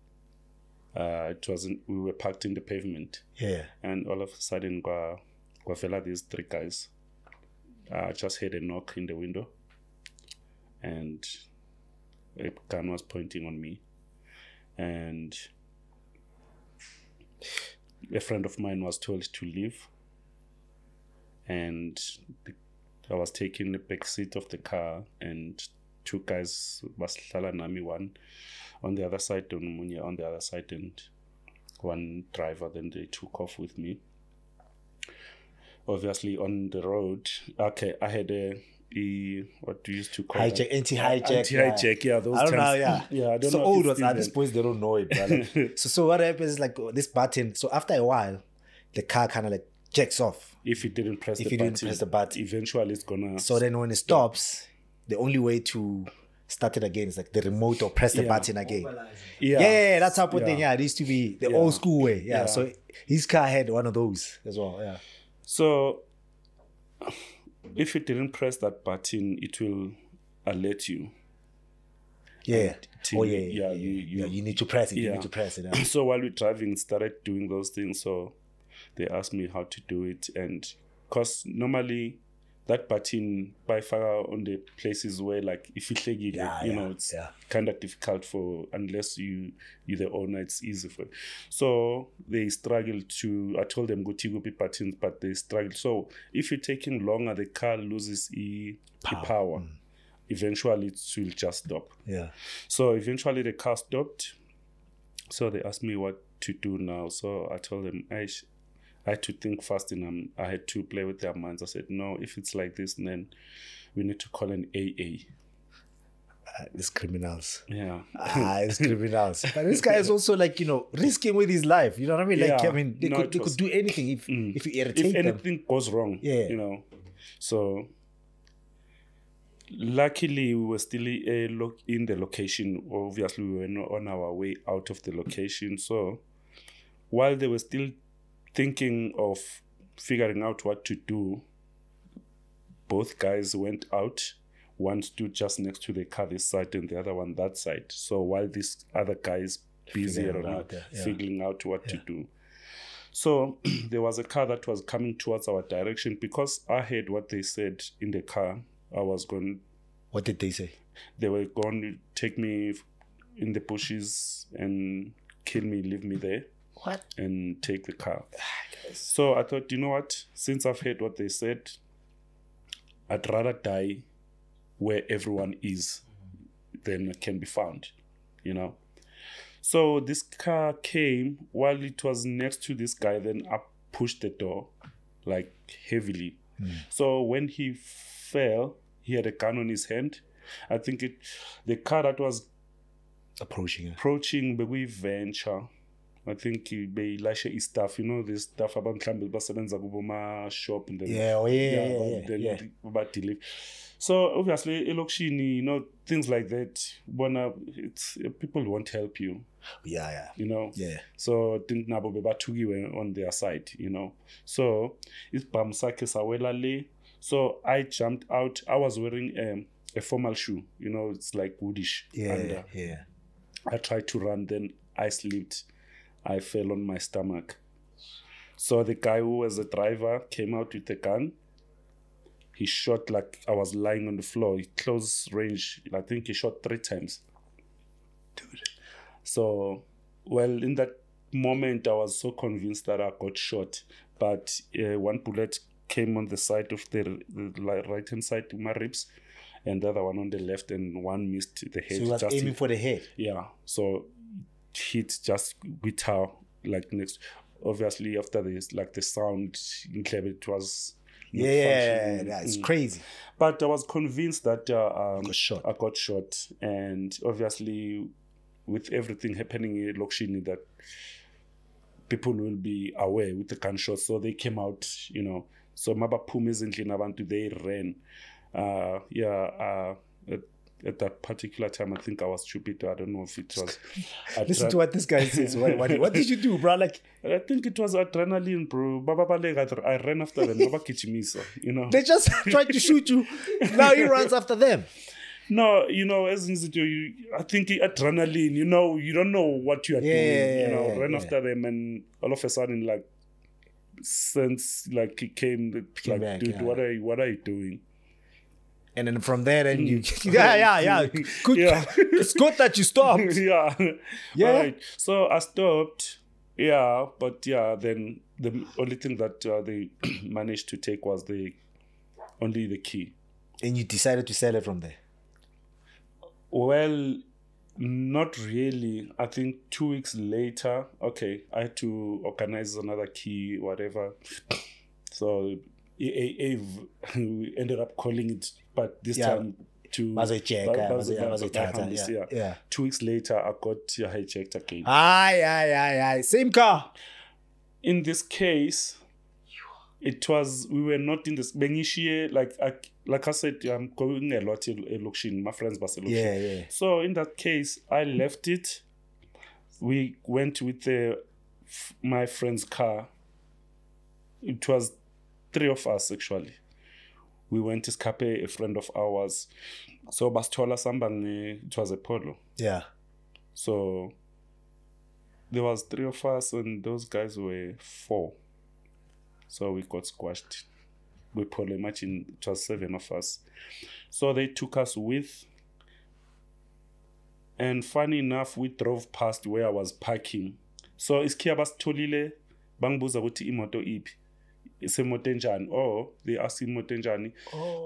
[SPEAKER 2] it wasn't. We were parked in the pavement.
[SPEAKER 1] Yeah.
[SPEAKER 2] And all of a sudden, kwavela these three guys. I just heard a knock in the window, and a gun was pointing on me. And a friend of mine was told to leave, and I was taking the back seat of the car, and two guys was nami, one on the other side and Munya on the other side, and one driver. Then they took off with me. Obviously on the road, okay, I had what do you used to call
[SPEAKER 1] hijack, anti-hijack.
[SPEAKER 2] Yeah, those
[SPEAKER 1] I don't
[SPEAKER 2] terms.
[SPEAKER 1] know, yeah.
[SPEAKER 2] Yeah, I don't
[SPEAKER 1] so
[SPEAKER 2] know.
[SPEAKER 1] old ones at this point, they don't know it, brother. so what happens is like this button. So after a while, the car kind of like jacks off.
[SPEAKER 2] If you didn't press the button, eventually it's gonna.
[SPEAKER 1] So then when it stops, the only way to start it again is like the remote or press the button again. Yeah, that's how thing. Yeah, it used to be the old school way. Yeah, so his car had one of those as well. Yeah.
[SPEAKER 2] So if you didn't press that button, it will alert you.
[SPEAKER 1] Yeah.
[SPEAKER 2] You
[SPEAKER 1] need to press it. You need to press it. Yeah.
[SPEAKER 2] So while we're driving, started doing those things. So they asked me how to do it, and because normally that button by far on the places where like if you click it, it's kind of difficult for unless you're the owner. It's easy for. So they struggled to. I told them go to buttons, but they struggled. So if you're taking longer, the car loses power. Eventually, it will just stop.
[SPEAKER 1] Yeah.
[SPEAKER 2] So eventually, the car stopped. So they asked me what to do now. So I told them I had to think fast, and I had to play with their minds. I said, no, if it's like this, then we need to call an AA.
[SPEAKER 1] It's criminals.
[SPEAKER 2] Yeah.
[SPEAKER 1] It's criminals. But this guy is also like, risking with his life. You know what I mean? Like,
[SPEAKER 2] Yeah.
[SPEAKER 1] they could do anything if you irritate
[SPEAKER 2] if
[SPEAKER 1] them.
[SPEAKER 2] anything goes wrong.
[SPEAKER 1] Yeah.
[SPEAKER 2] So luckily we were still in the location. Obviously we were not on our way out of the location. So while they were still thinking of figuring out what to do, both guys went out. One stood just next to the car this side and the other one that side. So while this other guy is busy figuring out what to do. So there was a car that was coming towards our direction. Because I heard what they said in the car, I was going...
[SPEAKER 1] What did they say?
[SPEAKER 2] They were going to take me in the bushes and kill me, leave me there.
[SPEAKER 1] What?
[SPEAKER 2] And take the car. So I thought, you know what? Since I've heard what they said, I'd rather die where everyone is than can be found, So this car came while it was next to this guy. Then I pushed the door like heavily. So when he fell, he had a gun on his hand. I think the car that was
[SPEAKER 1] approaching
[SPEAKER 2] Begui Venture I think they lashe stuff, this stuff about mhlambe basebenza kubo ma shop and then deliver. So obviously elokishini, things like that, it's people won't help you.
[SPEAKER 1] Yeah.
[SPEAKER 2] So think nabo bebathukiwe on their side, So isibhamu sakhe sawela le. So I jumped out. I was wearing a formal shoe, it's like woodish. I tried to run, then I slipped. I fell on my stomach. So the guy who was the driver came out with a gun. He shot like I was lying on the floor. Close range. I think he shot 3 times. Dude. So, in that moment, I was so convinced that I got shot. But one bullet came on the side of the right-hand side to my ribs, and the other one on the left, and one missed the head.
[SPEAKER 1] So you was aiming for the head?
[SPEAKER 2] Yeah. So it hit just with her, like next. Obviously, after this, like the sound in Clement, it was...
[SPEAKER 1] it's crazy.
[SPEAKER 2] But I was convinced that
[SPEAKER 1] I
[SPEAKER 2] got shot. And obviously, with everything happening in Lokshini, that people will be aware with the gunshot. So they came out, So maba phumizindli nabantu, they ran. At that particular time, I think I was stupid. I don't know if it was...
[SPEAKER 1] Listen to what this guy says. What did you do, bro? Like,
[SPEAKER 2] I think it was adrenaline, bro. I ran after them.
[SPEAKER 1] They just tried to shoot you. Now he runs after them.
[SPEAKER 2] No, as I think adrenaline, you don't know what you are doing. Ran after them, and all of a sudden, like, since like he came back, dude, what are you doing?
[SPEAKER 1] And then from there, then you... Good. Yeah. It's good that you stopped.
[SPEAKER 2] Yeah. Right. So I stopped. Yeah. But then the only thing that they managed to take was only the key.
[SPEAKER 1] And you decided to sell it from there?
[SPEAKER 2] Well, not really. I think 2 weeks later, I had to organize another key, whatever. So... we ended up calling it, but this time to
[SPEAKER 1] yeah.
[SPEAKER 2] 2 weeks later, I got hijacked again.
[SPEAKER 1] Aye. Same car.
[SPEAKER 2] In this case, we were not in this. Like I said, I'm going a lot in Lokshini. My friends was
[SPEAKER 1] Lokshini. Yeah.
[SPEAKER 2] So in that case, I left it. We went with my friend's car. It was 3 of us, actually. We went to Scape, a friend of ours. So Bastola Sambang, it was a polo.
[SPEAKER 1] Yeah.
[SPEAKER 2] So there was 3 of us, and those guys were 4. So we got squashed. We polo match it was 7 of us. So they took us with. And funny enough, we drove past where I was parking. So iskia bastolile bangbuza ukuthi imoto iphi. Motenjani. Oh, they asked him Motenjani.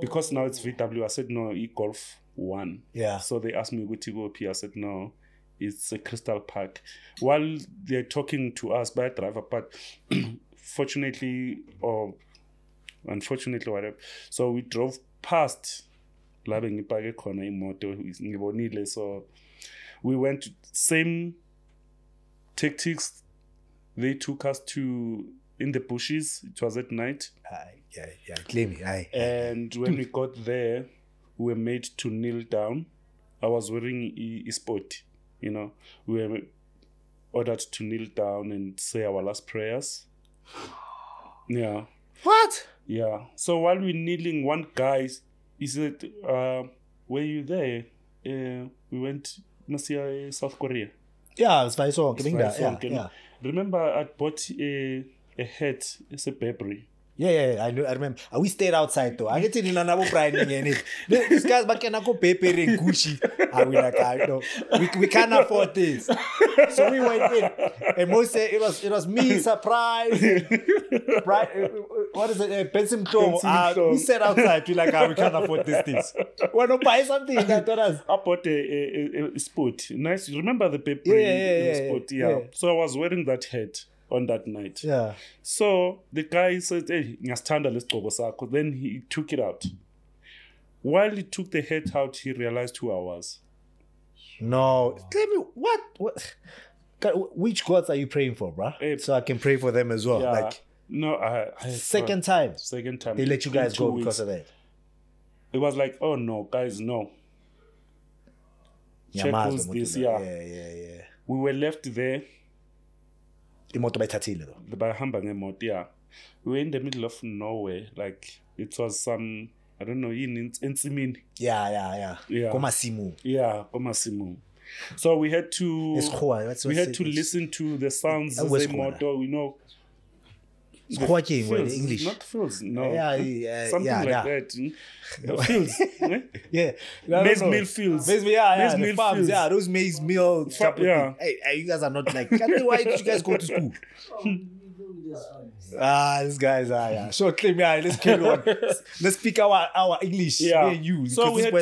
[SPEAKER 2] Because now it's VW. I said, no, Golf 1.
[SPEAKER 1] Yeah.
[SPEAKER 2] So they asked me, would you go up here? I said, no, it's a Crystal Park. While they're talking to us by a driver, but fortunately, or unfortunately, whatever. So we drove past. So we went to same tactics. They took us to... in the bushes. It was at night. And when we got there, we were made to kneel down. I was wearing a sport, We were ordered to kneel down and say our last prayers. Yeah.
[SPEAKER 1] What?
[SPEAKER 2] Yeah. So while we're kneeling, one guy, he said, were you there? We went to South Korea.
[SPEAKER 1] Yeah, it's my song. Yeah.
[SPEAKER 2] Remember, I bought a hat. It's a Burberry.
[SPEAKER 1] Yeah, I remember. We stayed outside though. I get it in another pride again. These guys back in Burberry and Gucci. We like, we can't afford this. So we went in, and most say it was me surprise. What is it? Benson we sat outside. We like, we can't afford these things. Want to buy something? That us.
[SPEAKER 2] I bought a sport. Nice. You remember the Burberry sport? Yeah. So I was wearing that hat on that night.
[SPEAKER 1] Yeah.
[SPEAKER 2] So the guy said, hey, then he took it out. While he took the hat out, he realized who I was.
[SPEAKER 1] No. Tell me, what? Which gods are you praying for, bruh? So I can pray for them as well.
[SPEAKER 2] Yeah.
[SPEAKER 1] Like,
[SPEAKER 2] no,
[SPEAKER 1] second time they let you guys go because of that.
[SPEAKER 2] It was like, oh no, guys, no. Check who's this, yeah. We were left there. Bahamba ngemoto, yeah. We were in the middle of nowhere. Like, it was some, I don't know, in Tsimini.
[SPEAKER 1] Yeah. Komasimu.
[SPEAKER 2] Yeah, Komasimu. So we had to listen to the sounds of the motor, you know.
[SPEAKER 1] Fields, English.
[SPEAKER 2] Not fields, no.
[SPEAKER 1] Something
[SPEAKER 2] like that. Fields.
[SPEAKER 1] Yeah.
[SPEAKER 2] Maize meal fields.
[SPEAKER 1] Maize meal farms. Fields. Yeah, those maize meal.
[SPEAKER 2] Yeah.
[SPEAKER 1] Hey, you guys are not like, why did you guys go to school? These guys are, yeah. So, let's carry on. Let's speak our English.
[SPEAKER 2] Yeah.
[SPEAKER 1] So we
[SPEAKER 2] had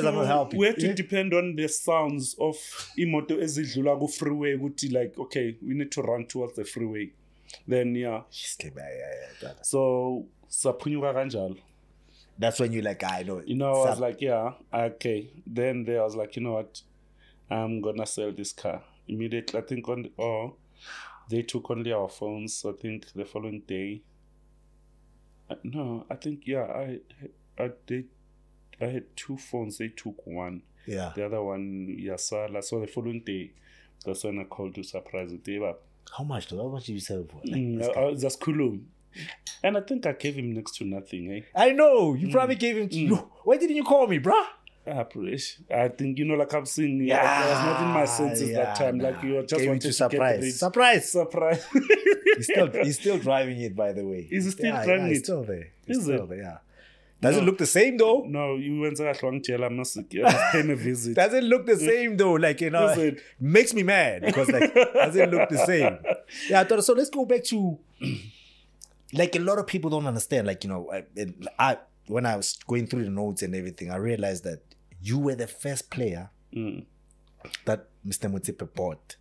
[SPEAKER 2] to depend on the sounds of imoto ezidlula ku freeway. Like, okay, we need to run towards the freeway. Then so saphunyuka kanjalo.
[SPEAKER 1] That's when you're like, I know.
[SPEAKER 2] You know, I was like, yeah, okay. Then I was like, you know what, I'm gonna sell this car immediately. I think they took only our phones. I think the following day. No, I think I had two phones. They took one.
[SPEAKER 1] Yeah.
[SPEAKER 2] The other one, Yasala. So the following day, that's when I called to surprise the
[SPEAKER 1] How much did you sell for?
[SPEAKER 2] That's Kulum. And I think I gave him next to nothing, eh?
[SPEAKER 1] I know. You probably gave him... Why didn't you call me, bruh?
[SPEAKER 2] I think, like I'm saying, I was not in my senses that time. Like, you just wanted to
[SPEAKER 1] surprise.
[SPEAKER 2] Surprise.
[SPEAKER 1] He's still driving it, by the way.
[SPEAKER 2] Is he still driving it?
[SPEAKER 1] He's still there.
[SPEAKER 2] Yeah.
[SPEAKER 1] Does it look the same though?
[SPEAKER 2] No, you went to long jail. I must pay him a visit.
[SPEAKER 1] Does it look the same though? Like, it makes me mad because like, does it look the same? Yeah, so let's go back to like a lot of people don't understand. Like, when I was going through the notes and everything, I realized that you were the first player that Mr. Motsepe bought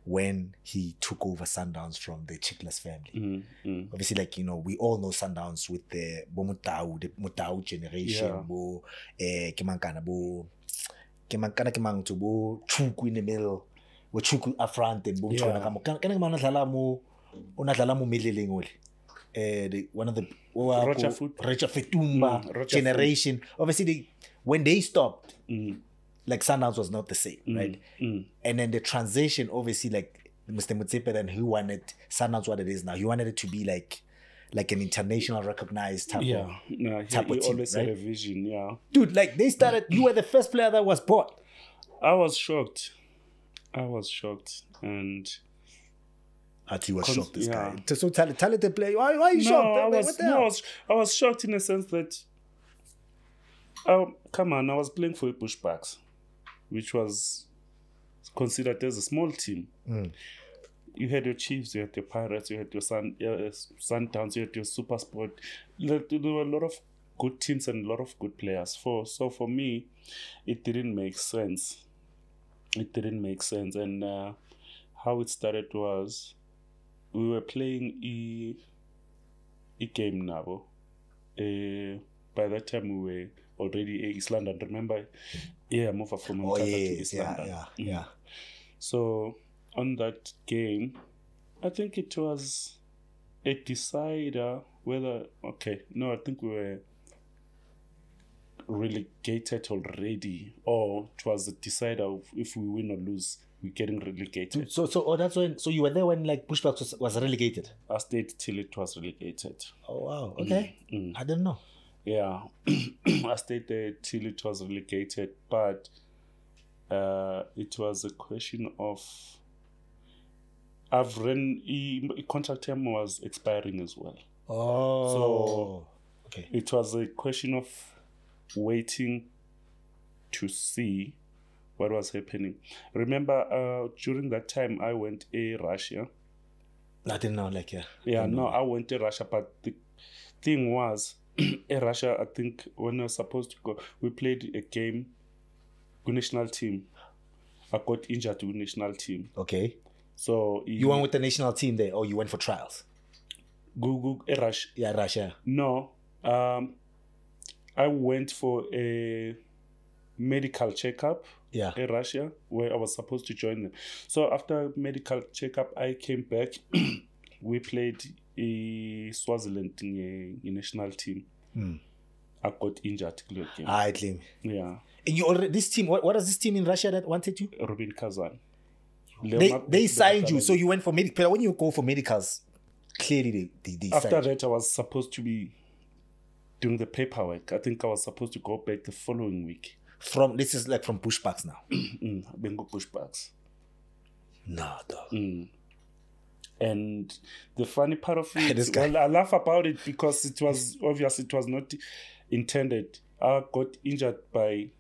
[SPEAKER 1] when he took over Sundowns from the Chickless family. Obviously, like, we all know Sundowns with the Mutau generation, bo Chuku in the middle, bo Chuku up front, and one of the Rocha Fetumba generation. Obviously, when they stopped, like Sundowns was not the same, right? And then the transition, obviously, like Mr. Motsepe, then he wanted Sundowns what it is now. He wanted it to be like an international recognized type of
[SPEAKER 2] he
[SPEAKER 1] team,
[SPEAKER 2] always
[SPEAKER 1] right?
[SPEAKER 2] had a vision,
[SPEAKER 1] Dude, like they started, you were the first player that was bought.
[SPEAKER 2] I was shocked. And
[SPEAKER 1] He was shocked, this guy. So talented player. Why are you shocked?
[SPEAKER 2] I was shocked in a sense that come on, I was playing for Bush Bucks, which was considered as a small team. You had your Chiefs, you had your Pirates, you had your Sundowns, you had your Super Sport. There were a lot of good teams and a lot of good players. So for me, it didn't make sense. And how it started was we were playing a game now. By that time we were already East London. Remember? Yeah, I moved from Umtata to East London.
[SPEAKER 1] Yeah.
[SPEAKER 2] So on that game, I think it was a decider whether I think we were relegated already, or it was a decider of if we win or lose, we're getting relegated.
[SPEAKER 1] So that's when. So you were there when like Bush Bucks was relegated.
[SPEAKER 2] I stayed till it was relegated.
[SPEAKER 1] Oh wow! Okay, I didn't know.
[SPEAKER 2] Yeah, I stayed there till it was relegated, but it was a question of contract term was expiring as well.
[SPEAKER 1] Oh,
[SPEAKER 2] so
[SPEAKER 1] okay.
[SPEAKER 2] It was a question of waiting to see what was happening. Remember, during that time, I went to Russia.
[SPEAKER 1] I didn't know,
[SPEAKER 2] I went to Russia, but the thing was, in Russia, I think when I was supposed to go, we played a game, good national team. I got injured to the national team.
[SPEAKER 1] Okay.
[SPEAKER 2] So
[SPEAKER 1] you went with the national team there, or you went for trials?
[SPEAKER 2] Russia.
[SPEAKER 1] Yeah, Russia.
[SPEAKER 2] No, I went for a medical checkup in Russia, where I was supposed to join them. So after medical checkup, I came back. We played Swaziland in a national team. I got injured.
[SPEAKER 1] Game.
[SPEAKER 2] Yeah.
[SPEAKER 1] And you already this team. What was this team in Russia that wanted you?
[SPEAKER 2] Rubin Kazan.
[SPEAKER 1] They signed you, so you went for medical. When you go for medicals, clearly they
[SPEAKER 2] after that, I was supposed to be doing the paperwork. I think I was supposed to go back the following week.
[SPEAKER 1] This is like from Bush Bucks now.
[SPEAKER 2] Bengo Bush Bucks.
[SPEAKER 1] No, dog.
[SPEAKER 2] And the funny part of it, well, I laugh about it because it was obvious it was not intended. I got injured by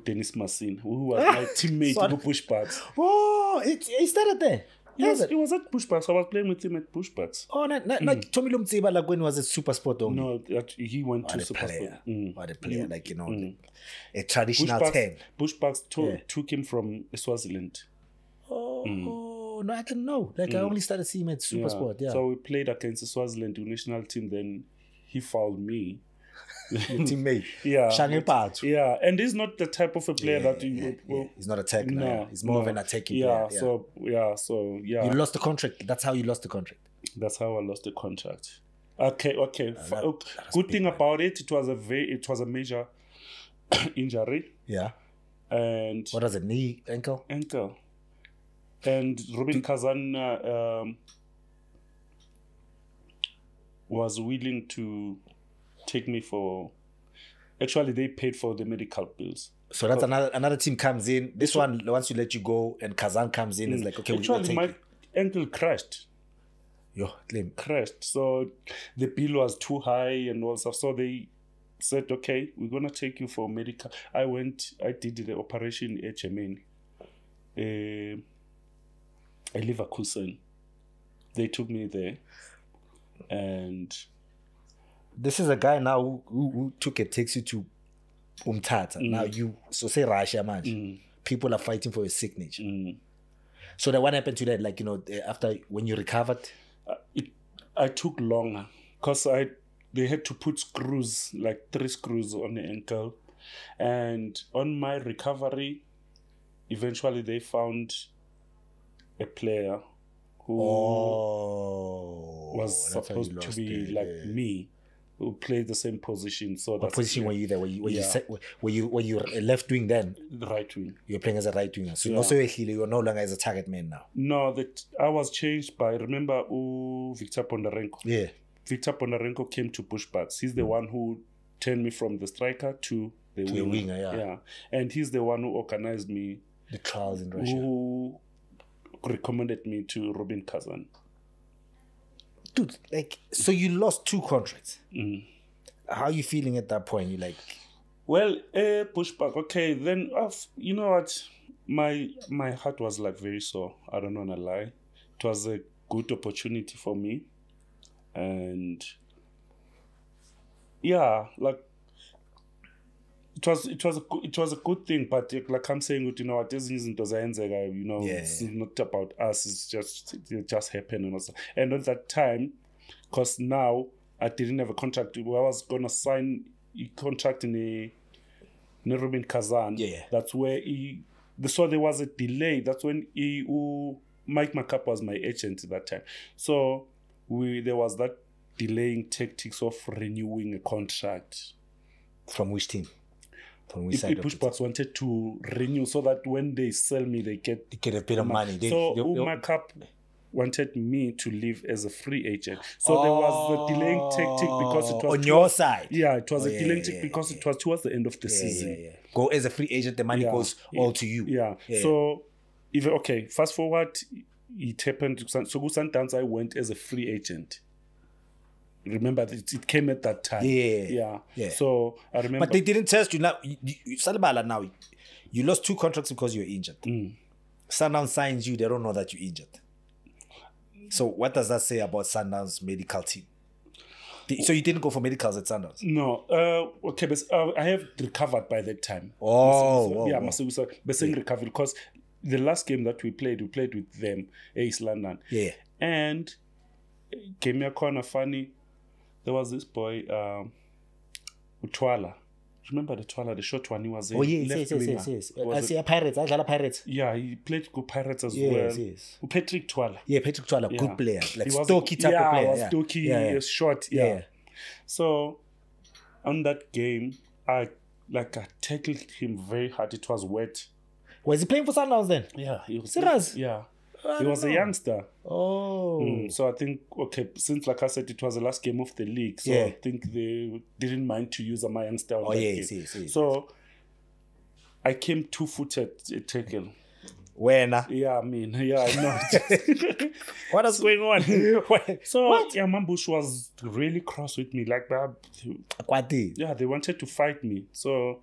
[SPEAKER 2] Dennis Massin, who was my teammate in Bush Bucks.
[SPEAKER 1] Oh, he started there.
[SPEAKER 2] Yes, it was at Bush Bucks. I was playing with him at Bush Bucks.
[SPEAKER 1] Oh, like Tommy Lumtsiba, like when he was at Super Sport only.
[SPEAKER 2] No, he went to Super Sport.
[SPEAKER 1] What a player, like, you know, a traditional 10.
[SPEAKER 2] Bush Bucks took him from Swaziland.
[SPEAKER 1] Oh, no, I didn't know. Like, I only started seeing him at Super Sport,
[SPEAKER 2] So we played against the Swaziland national team, then he fouled me.
[SPEAKER 1] Your teammate.
[SPEAKER 2] Yeah, and he's not the type of a player that
[SPEAKER 1] he's not a tech. No, he's more of an attacking player.
[SPEAKER 2] So
[SPEAKER 1] you lost the contract. That's how you lost the contract.
[SPEAKER 2] That's how I lost the contract. Okay. Good thing about it, it was a major injury.
[SPEAKER 1] Yeah.
[SPEAKER 2] And
[SPEAKER 1] what was it? Knee, ankle.
[SPEAKER 2] And Rubin Kazan was willing to take me for. Actually, they paid for the medical bills.
[SPEAKER 1] So that's another team comes in. This one, once you let you go, and Kazan comes in, is like, okay,
[SPEAKER 2] actually, my ankle crashed.
[SPEAKER 1] Crashed.
[SPEAKER 2] So the bill was too high and all stuff. So they said, okay, we're gonna take you for medical. I did the operation at Germany. I live at Leverkusen. They took me there, and
[SPEAKER 1] this is a guy now who took a taxi to Umtata. Now say Russia, man. People are fighting for your signature. So then what happened to that? Like, you know, after when you recovered?
[SPEAKER 2] I took longer because they had to put screws, like 3 screws on the ankle. And on my recovery, eventually they found a player who was supposed to be like me, who played the same position. So
[SPEAKER 1] what position were you there? Were you left wing then?
[SPEAKER 2] The right wing.
[SPEAKER 1] You're playing as a right winger. So you're no longer as a target man now.
[SPEAKER 2] No, that I was changed by, remember Victor Pondarenko.
[SPEAKER 1] Yeah.
[SPEAKER 2] Victor Pondarenko came to Bush Bucks. He's the one who turned me from the striker to the winger. Yeah. And he's the one who organized me
[SPEAKER 1] the trials in Russia.
[SPEAKER 2] Who recommended me to Rubin Kazan.
[SPEAKER 1] Dude, like, so you lost 2 contracts. How are you feeling at that point? You like,
[SPEAKER 2] well, pushback. Okay, then you know what? My heart was like very sore. I don't want to lie. It was a good opportunity for me, and like it was a good thing. But like I'm saying, you know, it's not about us. It just happened, and also. And at that time, because now I didn't have a contract. I was gonna sign a contract in Rubin Kazan.
[SPEAKER 1] Yeah.
[SPEAKER 2] That's where so there was a delay. That's when Mike Makap was my agent at that time. So there was that delaying tactics of renewing a contract.
[SPEAKER 1] From which team? From which side?
[SPEAKER 2] Bush Bucks wanted to renew so that when they sell me, they get
[SPEAKER 1] a bit of money.
[SPEAKER 2] So Makap wanted me to leave as a free agent. So there was the delaying tactic because it was
[SPEAKER 1] on your side.
[SPEAKER 2] Yeah, it was a delaying tactic because it was towards the end of the season.
[SPEAKER 1] Yeah. Go as a free agent, the money goes all to you.
[SPEAKER 2] Yeah. So fast forward, it happened. So Sundowns, I went as a free agent. Remember, it came at that time. Yeah. So I remember.
[SPEAKER 1] But they didn't test you. Now, you lost 2 contracts because you were injured. Sundowns signs you, they don't know that you're injured. So what does that say about Sundowns' medical team? So you didn't go for medicals at Sundowns?
[SPEAKER 2] No. Okay, but I have recovered by that time. Recovered because the last game that we played with them, East London.
[SPEAKER 1] Yeah.
[SPEAKER 2] And came here kind of funny. There was this boy, Utwala. remember the Twala, the short one, he was a
[SPEAKER 1] yes. I see a Pirates, I Pirates.
[SPEAKER 2] Yeah, he played good Pirates as well.
[SPEAKER 1] Yes.
[SPEAKER 2] Patrick Twala.
[SPEAKER 1] Yeah, Patrick Twala, good player. Like
[SPEAKER 2] he was
[SPEAKER 1] stocky type of player.
[SPEAKER 2] Was stocky, short, So, on that game, I tackled him very hard. It was wet.
[SPEAKER 1] Was he playing for Sundowns then?
[SPEAKER 2] Yeah. He was
[SPEAKER 1] serious?
[SPEAKER 2] Yeah. He was a youngster.
[SPEAKER 1] Oh.
[SPEAKER 2] So I think, since like I said, it was the last game of the league. So I think they didn't mind to use my youngster on that game. So I came 2-footed tackle.
[SPEAKER 1] When?
[SPEAKER 2] Yeah, I know.
[SPEAKER 1] What is going on?
[SPEAKER 2] So, Bush was really cross with me. Like that. Yeah, they wanted to fight me. So,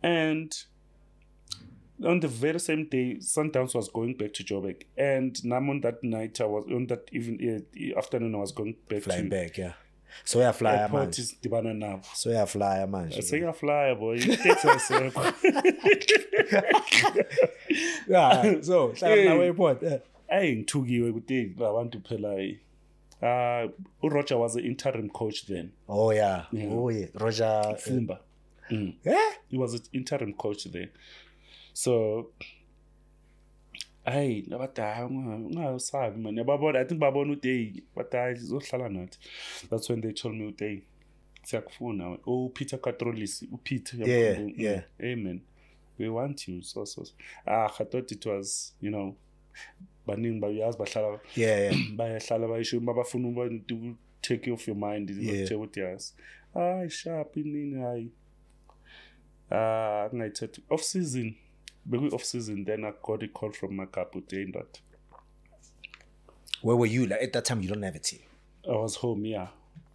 [SPEAKER 2] and on the very same day, Sundowns was going back to Joburg. And on that night, afternoon, I was going back
[SPEAKER 1] flying back, yeah. So you're a flyer, man. So you're a flyer, man.
[SPEAKER 2] So you're a flyer, boy. You take yourself.
[SPEAKER 1] Yeah, so now airport.
[SPEAKER 2] I want to play. Roger was the interim coach then.
[SPEAKER 1] Oh yeah. Roger
[SPEAKER 2] Fumba.
[SPEAKER 1] Yeah?
[SPEAKER 2] He was an interim coach there. So I think babona uday but izohlala nathi. That's when they told me uday siyakufuna. Oh, Peter Katrolis, Peter.
[SPEAKER 1] Yeah.
[SPEAKER 2] Amen. We want you. So. I thought it was, baningi bayazi bahlala.
[SPEAKER 1] Yeah.
[SPEAKER 2] Bayahlala bayisho babafuna to take you off your mind. Yes. Sharp inini off season. Maybe off season, then I got a call from my captain that.
[SPEAKER 1] Where were you? Like at that time, you don't have a team.
[SPEAKER 2] I was home. Yeah,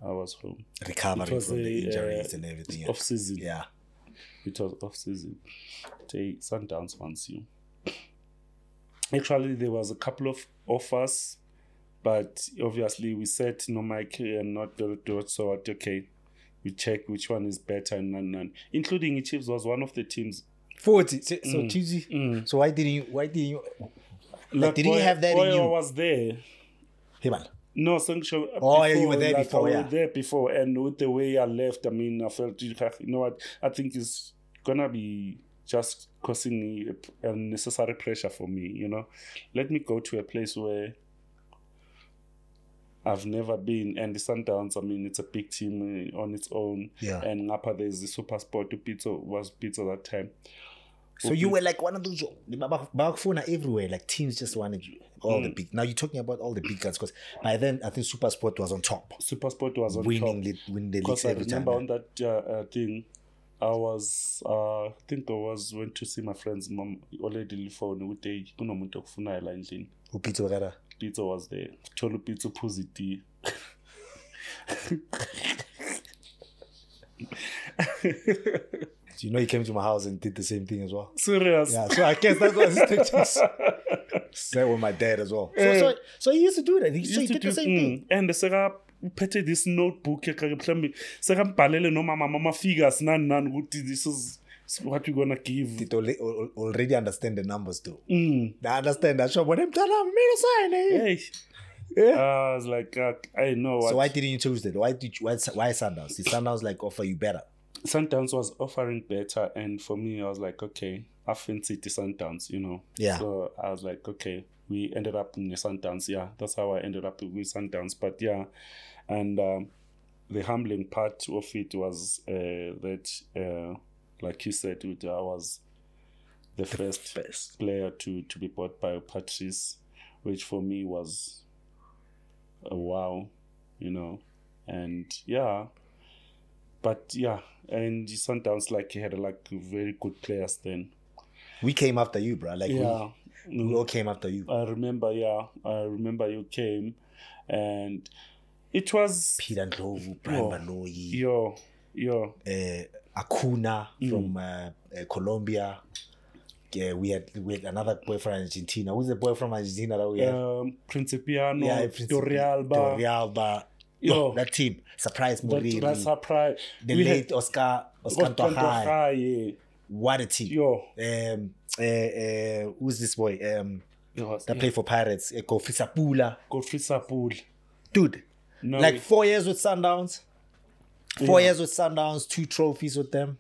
[SPEAKER 2] I was home.
[SPEAKER 1] Recovering from the injuries and everything.
[SPEAKER 2] Off season.
[SPEAKER 1] Yeah,
[SPEAKER 2] it was off season. They Sundowns wants you. Actually, there was a couple of offers, but obviously we said no, Mike, and not do it. So okay, we check which one is better and none. Including Chiefs was one of the teams.
[SPEAKER 1] 40. So Chiefs. So why didn't you? Like, didn't you have that in you?
[SPEAKER 2] I was there.
[SPEAKER 1] Hey man.
[SPEAKER 2] No, Sanction.
[SPEAKER 1] You were there before.
[SPEAKER 2] I was there before, and with the way I left, I felt what? I think it's gonna be just causing me unnecessary pressure for me. Let me go to a place where I've never been, and the Sundowns, it's a big team on its own.
[SPEAKER 1] Yeah.
[SPEAKER 2] And Napa, there's the Super Sport. Was Pizza that time.
[SPEAKER 1] So you were like one of those Bakfuna everywhere, like teams just wanted you. All the big. Now you're talking about all the big guys, because by then I think Super Sport was on top.
[SPEAKER 2] Super Sport was on top.
[SPEAKER 1] Winning the leagues every time.
[SPEAKER 2] I remember on that thing, I was, went to see my friend's mom already phone with a kunomuntu okufuna la endlini.
[SPEAKER 1] Pizza wakara.
[SPEAKER 2] Pizza was there. Cholo Pizza Pusiti.
[SPEAKER 1] So he came to my house and did the same thing as well.
[SPEAKER 2] Serious?
[SPEAKER 1] Yeah, so I guess that's what his said with my dad as well. So he used to do that. He did the same thing.
[SPEAKER 2] And the Sarah put this notebook. Sarah Palele no mama figures nan. This is what we're gonna give.
[SPEAKER 1] They already understand the numbers too. They understand that. So when I'm done, I'm made a sign.
[SPEAKER 2] Yeah. I was like, I know.
[SPEAKER 1] So why didn't you choose that? Why Sundowns? Did Sundowns offer you better?
[SPEAKER 2] Sundowns was offering better, and for me, I was like, okay, I fancy the Sundowns,
[SPEAKER 1] Yeah.
[SPEAKER 2] So I was like, okay, we ended up in the Sundowns. Yeah, that's how I ended up with Sundowns. But yeah, and the humbling part of it was that, like you said, I was the first player to be bought by Patrice, which for me was a wow, and yeah. But yeah, and Sundowns he had very good players then.
[SPEAKER 1] We came after you, bro. We all came after you.
[SPEAKER 2] I remember you came, and it was
[SPEAKER 1] Peter Ndlovu, Brian Baloyi, Acuna from Colombia. Yeah, we had another boy from Argentina. Who's the boy from Argentina that we had?
[SPEAKER 2] Principiano,
[SPEAKER 1] Torrealba. That team surprised me.
[SPEAKER 2] That surprised.
[SPEAKER 1] The late Oscar Ntohai. What a team. Who's this boy? That played for Pirates. Godfrey Sapula. Dude, 4 years with Sundowns. 4 years with Sundowns, 2 trophies with them.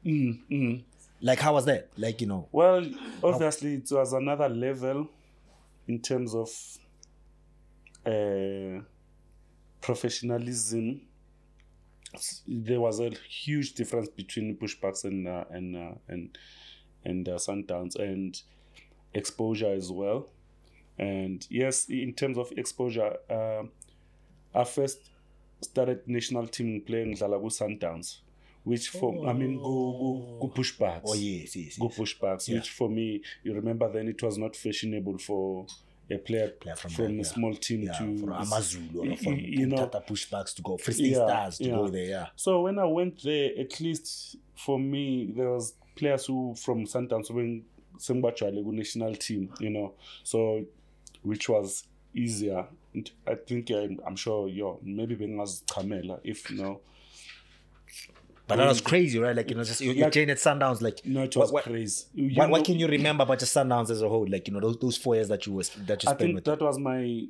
[SPEAKER 1] Like, how was that? Like,
[SPEAKER 2] Well, obviously, it was another level in terms of professionalism. There was a huge difference between Bush Bucks and Sundowns, and exposure as well. And yes, in terms of exposure, I first started national team playing Dlala Sundowns, which go Bush Bucks.
[SPEAKER 1] Oh yes.
[SPEAKER 2] Go Bush Bucks, which for me, you remember then it was not fashionable for a player from a small team to
[SPEAKER 1] for Amazulu or from Umtata Bush Bucks to go Free State Stars to go there. Yeah.
[SPEAKER 2] So when I went there, at least for me, there was players who from Sundowns went Sembachwale national team, so which was easier. And I think I'm sure maybe being as Kamela if
[SPEAKER 1] But that was crazy, right? Like, just you trained at Sundowns. Like,
[SPEAKER 2] no, it was crazy.
[SPEAKER 1] What can you remember about the Sundowns as a whole? Like, those 4 years that you spent with.
[SPEAKER 2] I think that was my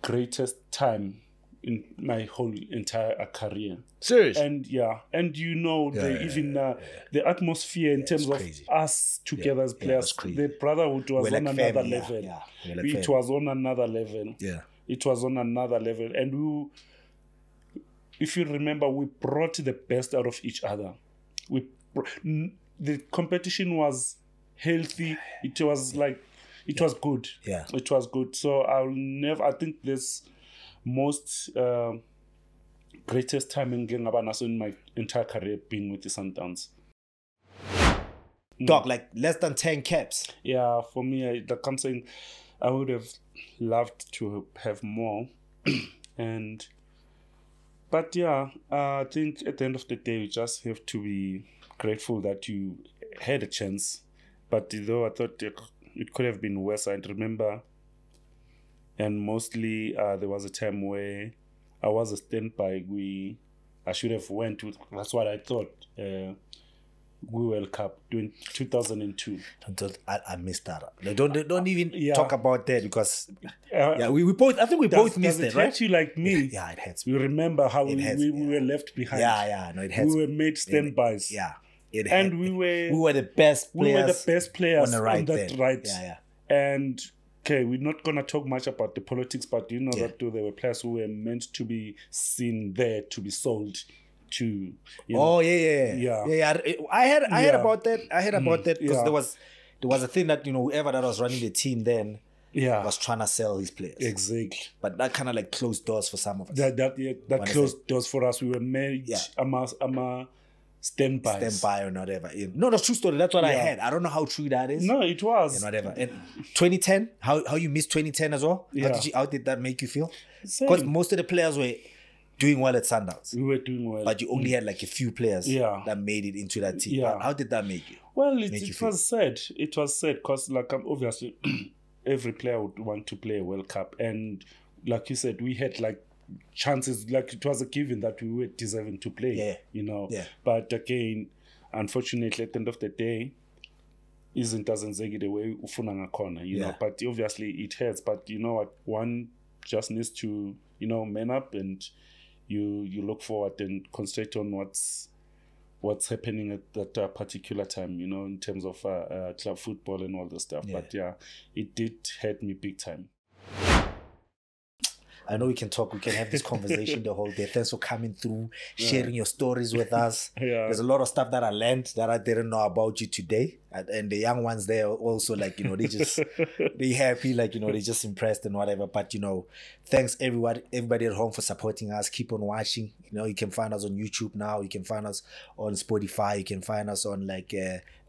[SPEAKER 2] greatest time in my whole entire career.
[SPEAKER 1] Serious?
[SPEAKER 2] And the atmosphere in terms of us together as players, the brotherhood was on another level. It was on another level.
[SPEAKER 1] Yeah.
[SPEAKER 2] It was on another level. And if you remember, we brought the best out of each other. The competition was healthy. It was it was good.
[SPEAKER 1] Yeah.
[SPEAKER 2] It was good. So I think this most greatest time in my entire career being with the Sundowns.
[SPEAKER 1] Doc, like less than 10 caps.
[SPEAKER 2] Yeah, for me, I'm saying I would have loved to have more. But yeah, I think at the end of the day, you just have to be grateful that you had a chance. But though I thought it could have been worse, I remember, and mostly there was a time where I was a standby. I should have went to. That's what I thought. World Cup 2002.
[SPEAKER 1] I missed that. Don't even talk about that because we both. I think we both missed it, right?
[SPEAKER 2] Hurt you like me?
[SPEAKER 1] Yeah, it hurts me.
[SPEAKER 2] You remember how we were left behind?
[SPEAKER 1] Yeah, no, it hurts.
[SPEAKER 2] We were made standbys. We were
[SPEAKER 1] the best players.
[SPEAKER 2] We were the best players
[SPEAKER 1] on that
[SPEAKER 2] right.
[SPEAKER 1] Yeah.
[SPEAKER 2] And okay, we're not gonna talk much about the politics, but that there were players who were meant to be seen there to be sold. I heard about that. I heard about that because there was a thing that whoever that was running the team then was trying to sell his players. Exactly.
[SPEAKER 1] But that kind of like closed doors for some of us.
[SPEAKER 2] That closed doors for us. We were made standby
[SPEAKER 1] or whatever. No, that's true story. That's what I had. I don't know how true that is.
[SPEAKER 2] No, it was.
[SPEAKER 1] Whatever. And 2010, how you missed 2010 as well?
[SPEAKER 2] Yeah.
[SPEAKER 1] How did that make you feel? Because most of the players were doing well at Sundowns.
[SPEAKER 2] We were doing well.
[SPEAKER 1] But you only had like a few players that made it into that team.
[SPEAKER 2] Yeah.
[SPEAKER 1] How did that make you?
[SPEAKER 2] Well, it was sad. It was sad because obviously every player would want to play a World Cup. And like you said, we had like chances, like it was a given that we were deserving to play.
[SPEAKER 1] Yeah.
[SPEAKER 2] But again, unfortunately, at the end of the day, Izinja zenzeki the way ufuna ngakhona, know. But obviously it hurts. But you know what? One just needs to, man up and you look forward and concentrate on what's happening at that particular time, in terms of club football and all the stuff. Yeah. But yeah, it did hurt me big time.
[SPEAKER 1] I know we can have this conversation the whole day. Thanks for coming through, sharing your stories with us. There's a lot of stuff that I learned that I didn't know about you today. And the young ones there also, like, they happy, like, they just impressed and whatever. But, thanks everybody at home for supporting us. Keep on watching. You can find us on YouTube now. You can find us on Spotify. You can find us on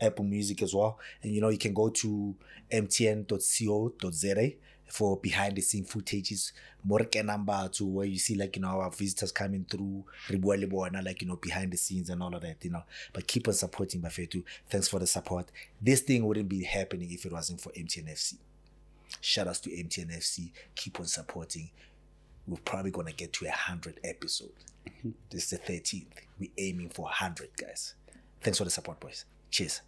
[SPEAKER 1] Apple Music as well. And, you can go to mtn.co.za for behind the scene footages, more number to where you see our visitors coming through, behind the scenes and all of that, But keep on supporting Bafetu. Thanks for the support. This thing wouldn't be happening if it wasn't for MTNFC. Shout outs to MTNFC. Keep on supporting. We're probably gonna get to 100 episodes. This is the 13th. We're aiming for 100, guys. Thanks for the support, boys. Cheers.